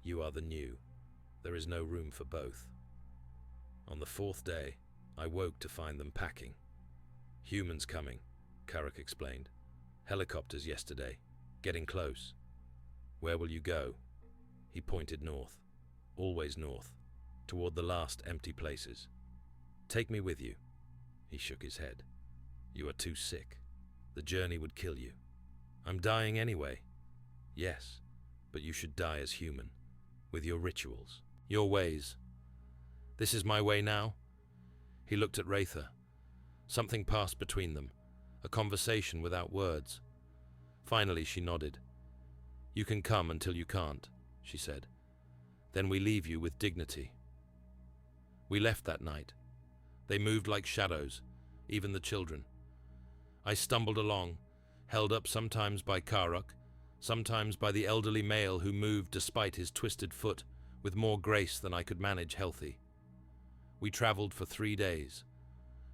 You are the new. There is no room for both. On the 4th day, I woke to find them packing. Humans coming, Karak explained. Helicopters yesterday, getting close. Where will you go? He pointed north, always north, toward the last empty places. Take me with you. He shook his head. You are too sick. The journey would kill you. I'm dying anyway. Yes, but you should die as human, with your rituals, your ways. This is my way now? He looked at Rather. Something passed between them, a conversation without words. Finally, she nodded. You can come until you can't, she said. Then we leave you with dignity. We left that night. They moved like shadows, even the children. I stumbled along, held up sometimes by Karak, sometimes by the elderly male who moved despite his twisted foot with more grace than I could manage healthy. We traveled for 3 days,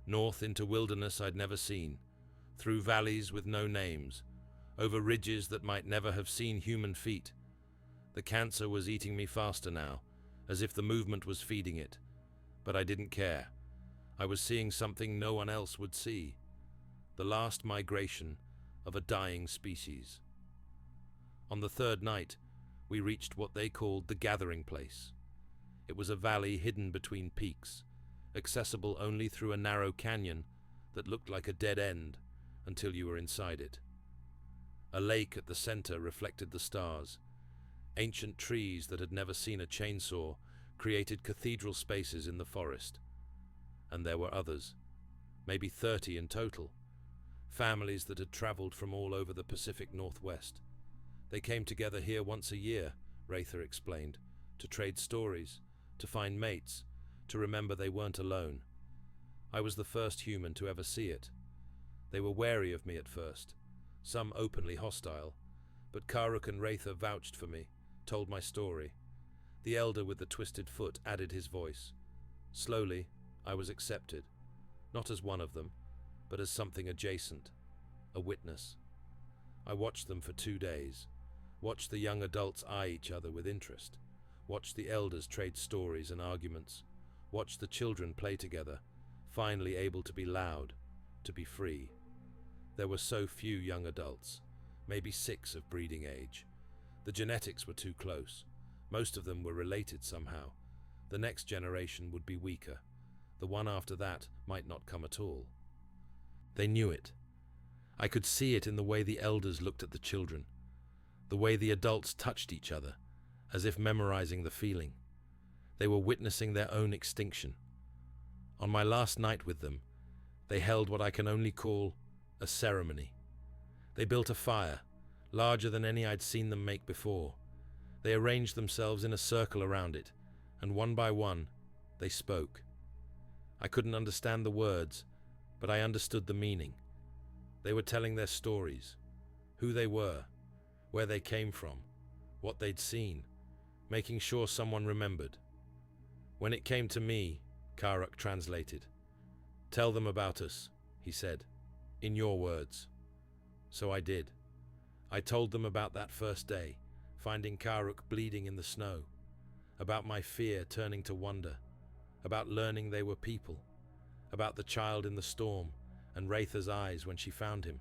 north into wilderness I'd never seen, through valleys with no names, over ridges that might never have seen human feet. The cancer was eating me faster now, as if the movement was feeding it, but I didn't care. I was seeing something no one else would see, the last migration of a dying species. On the 3rd night, we reached what they called the gathering place. It was a valley hidden between peaks, accessible only through a narrow canyon that looked like a dead end until you were inside it. A lake at the center reflected the stars. Ancient trees that had never seen a chainsaw created cathedral spaces in the forest. And there were others, maybe 30 in total, families that had traveled from all over the Pacific Northwest. They came together here once a year, Rather explained, to trade stories, to find mates, to remember they weren't alone. I was the first human to ever see it. They were wary of me at first, some openly hostile, but Karak and Rather vouched for me, told my story. The elder with the twisted foot added his voice. Slowly, I was accepted, not as one of them, but as something adjacent, a witness. I watched them for 2 days, watched the young adults eye each other with interest, watched the elders trade stories and arguments, watched the children play together, finally able to be loud, to be free. There were so few young adults, maybe 6 of breeding age. The genetics were too close. Most of them were related somehow. The next generation would be weaker. The one after that might not come at all. They knew it. I could see it in the way the elders looked at the children, the way the adults touched each other, as if memorizing the feeling. They were witnessing their own extinction. On my last night with them, they held what I can only call a ceremony. They built a fire, larger than any I'd seen them make before. They arranged themselves in a circle around it, and one by one, they spoke. I couldn't understand the words, but I understood the meaning. They were telling their stories, who they were, where they came from, what they'd seen, making sure someone remembered. When it came to me, Karuk translated. "Tell them about us," he said, "in your words." So I did. I told them about that first day, finding Karuk bleeding in the snow, about my fear turning to wonder, about learning they were people, about the child in the storm and Wraitha's eyes when she found him,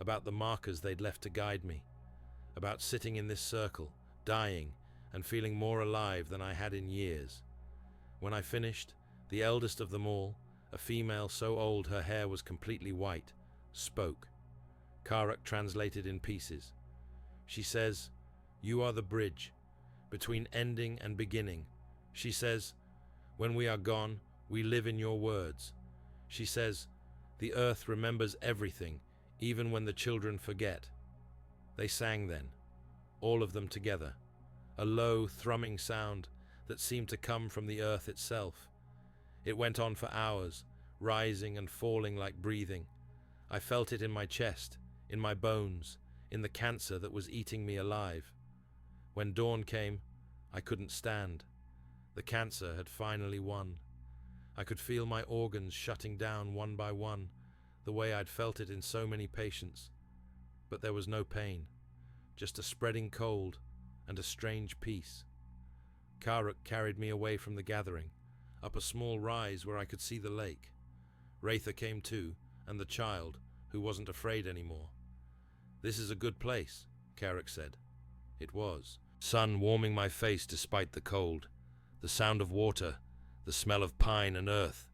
about the markers they'd left to guide me, about sitting in this circle, dying, and feeling more alive than I had in years. When I finished, the eldest of them all, a female so old her hair was completely white, spoke. Karuk translated in pieces. She says, "You are the bridge between ending and beginning." She says, "When we are gone, we live in your words." She says, "The earth remembers everything, even when the children forget." They sang then, all of them together, a low, thrumming sound that seemed to come from the earth itself. It went on for hours, rising and falling like breathing. I felt it in my chest, in my bones, in the cancer that was eating me alive. When dawn came, I couldn't stand. The cancer had finally won. I could feel my organs shutting down one by one, the way I'd felt it in so many patients. But there was no pain, just a spreading cold and a strange peace. Karuk carried me away from the gathering, up a small rise where I could see the lake. Wraitha came too, and the child, who wasn't afraid anymore. "This is a good place," Karuk said. It was. Sun warming my face despite the cold, the sound of water, the smell of pine and earth.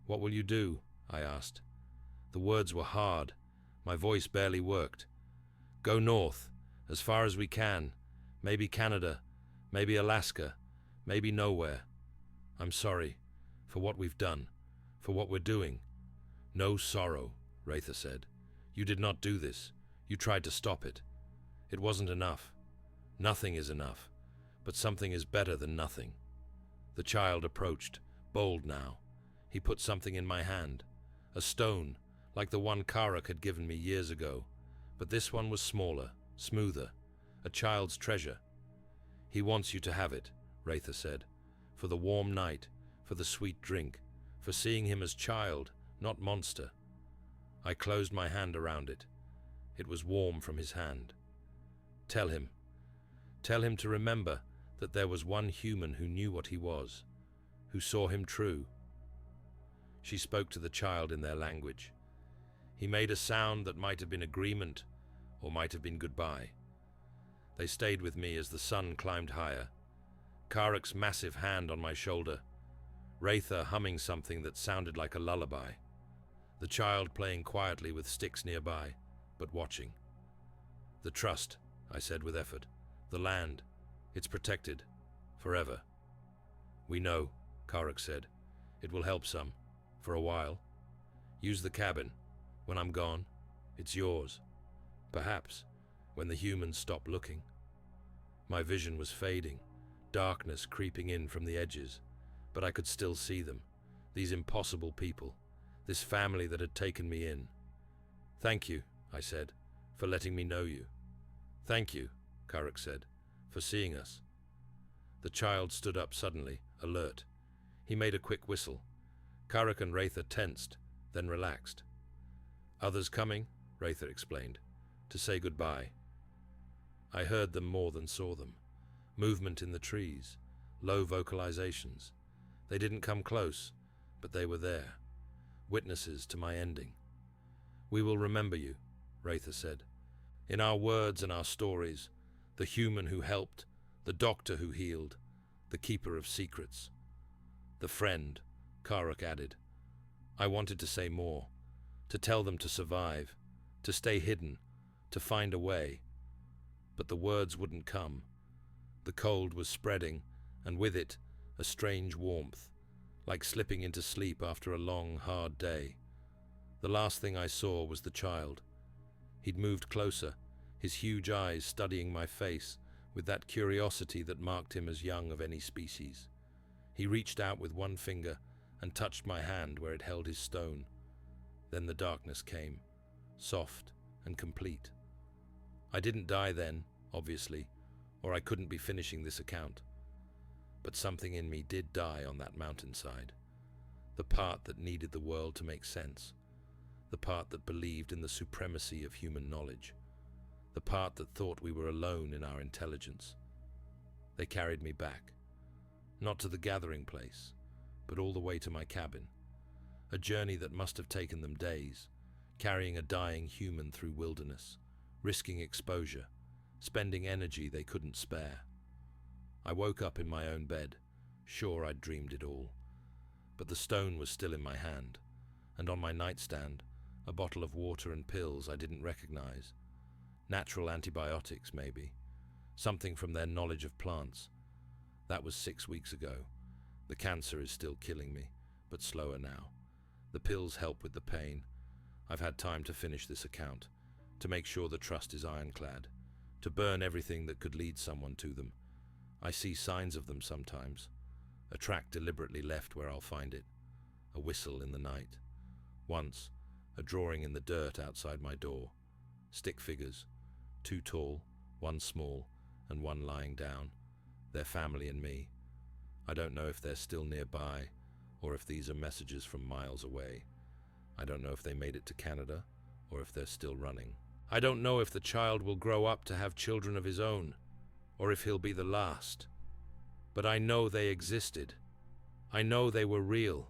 "What will you do?" I asked. The words were hard. My voice barely worked. "Go north, as far as we can. Maybe Canada, maybe Alaska, maybe nowhere. I'm sorry for what we've done, for what we're doing." "No sorrow," Wraitha said. "You did not do this. You tried to stop it. It wasn't enough. Nothing is enough, but something is better than nothing." The child approached, bold now. He put something in my hand, a stone, like the one Karuk had given me years ago, but this one was smaller, smoother, a child's treasure. "He wants you to have it," Wraitha said, "for the warm night, for the sweet drink, for seeing him as child, not monster." I closed my hand around it. It was warm from his hand. Tell him to remember that there was one human who knew what he was, who saw him true." She spoke to the child in their language. He made a sound that might have been agreement or might have been goodbye. They stayed with me as the sun climbed higher. Karuk's massive hand on my shoulder, Wraitha humming something that sounded like a lullaby, the child playing quietly with sticks nearby, but watching. "The trust," I said with effort. "The land. It's protected. Forever." "We know," Karuk said. "It will help some. For a while. Use the cabin. When I'm gone, it's yours. Perhaps, when the humans stop looking." My vision was fading, darkness creeping in from the edges, but I could still see them, these impossible people, this family that had taken me in. "Thank you," I said, "for letting me know you." "Thank you," Karuk said, "for seeing us." The child stood up suddenly, alert. He made a quick whistle. Karuk and Wraitha tensed, then relaxed. "Others coming," Wraitha explained, "to say goodbye." I heard them more than saw them. Movement in the trees, low vocalizations. They didn't come close, but they were there, witnesses to my ending. "We will remember you," Wraitha said. "In our words and our stories, the human who helped, the doctor who healed, the keeper of secrets. The friend," Karuk added. I wanted to say more, to tell them to survive, to stay hidden, to find a way. But the words wouldn't come. The cold was spreading, and with it, a strange warmth, like slipping into sleep after a long, hard day. The last thing I saw was the child. He'd moved closer, his huge eyes studying my face with that curiosity that marked him as young of any species. He reached out with one finger and touched my hand where it held his stone. Then the darkness came, soft and complete. I didn't die then, obviously, or I couldn't be finishing this account. But something in me did die on that mountainside. The part that needed the world to make sense. The part that believed in the supremacy of human knowledge. The part that thought we were alone in our intelligence. They carried me back. Not to the gathering place, but all the way to my cabin. A journey that must have taken them days, carrying a dying human through wilderness, risking exposure, spending energy they couldn't spare. I woke up in my own bed, sure I'd dreamed it all. But the stone was still in my hand, and on my nightstand, a bottle of water and pills I didn't recognize. Natural antibiotics, maybe. Something from their knowledge of plants. That was 6 weeks ago. The cancer is still killing me, but slower now. The pills help with the pain. I've had time to finish this account, to make sure the trust is ironclad, to burn everything that could lead someone to them. I see signs of them sometimes. A track deliberately left where I'll find it. A whistle in the night. Once, a drawing in the dirt outside my door. Stick figures. 2 tall, 1 small, and 1 lying down. Their family and me. I don't know if they're still nearby, or if these are messages from miles away. I don't know if they made it to Canada, or if they're still running. I don't know if the child will grow up to have children of his own, or if he'll be the last. But I know they existed. I know they were real.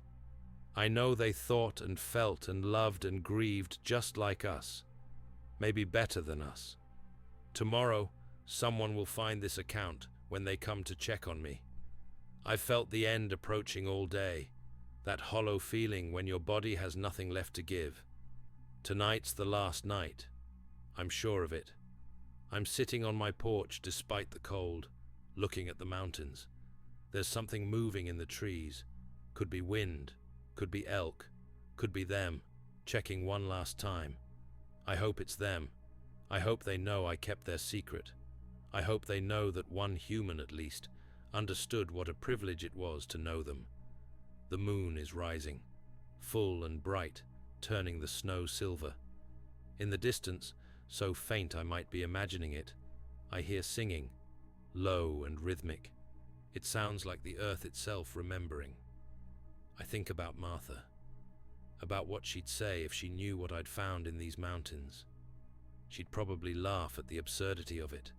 I know they thought and felt and loved and grieved just like us. Maybe better than us. Tomorrow, someone will find this account when they come to check on me. I've felt the end approaching all day, that hollow feeling when your body has nothing left to give. Tonight's the last night. I'm sure of it. I'm sitting on my porch despite the cold, looking at the mountains. There's something moving in the trees. Could be wind, could be elk, could be them, checking one last time. I hope it's them. I hope they know I kept their secret. I hope they know that one human, at least, understood what a privilege it was to know them. The moon is rising, full and bright, turning the snow silver. In the distance, so faint I might be imagining it, I hear singing, low and rhythmic. It sounds like the earth itself remembering. I think about Martha, about what she'd say if she knew what I'd found in these mountains. She'd probably laugh at the absurdity of it.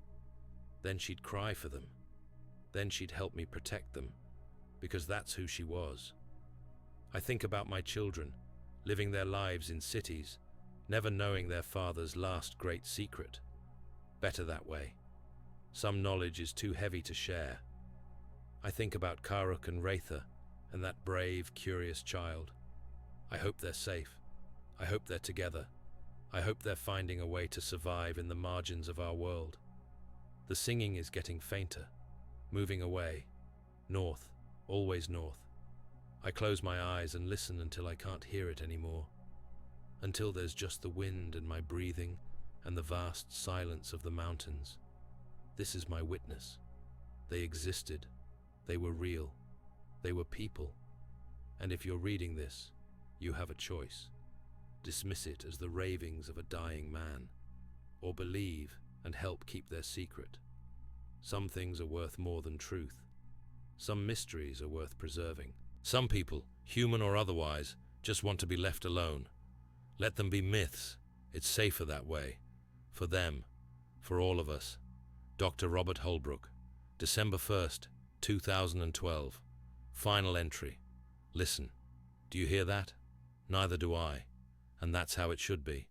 Then she'd cry for them. Then she'd help me protect them, because that's who she was. I think about my children, living their lives in cities, never knowing their father's last great secret. Better that way. Some knowledge is too heavy to share. I think about Karuk and Ratha, and that brave, curious child. I hope they're safe. I hope they're together. I hope they're finding a way to survive in the margins of our world. The singing is getting fainter, moving away, north, always north. I close my eyes and listen until I can't hear it anymore, until there's just the wind and my breathing and the vast silence of the mountains. This is my witness. They existed. They were real. They were people. And if you're reading this, you have a choice. Dismiss it as the ravings of a dying man, or believe and help keep their secret. Some things are worth more than truth. Some mysteries are worth preserving. Some people, human or otherwise, just want to be left alone. Let them be myths. It's safer that way. For them. For all of us. Dr. Robert Holbrook. December 1st, 2012. Final entry. Listen. Do you hear that? Neither do I. And that's how it should be.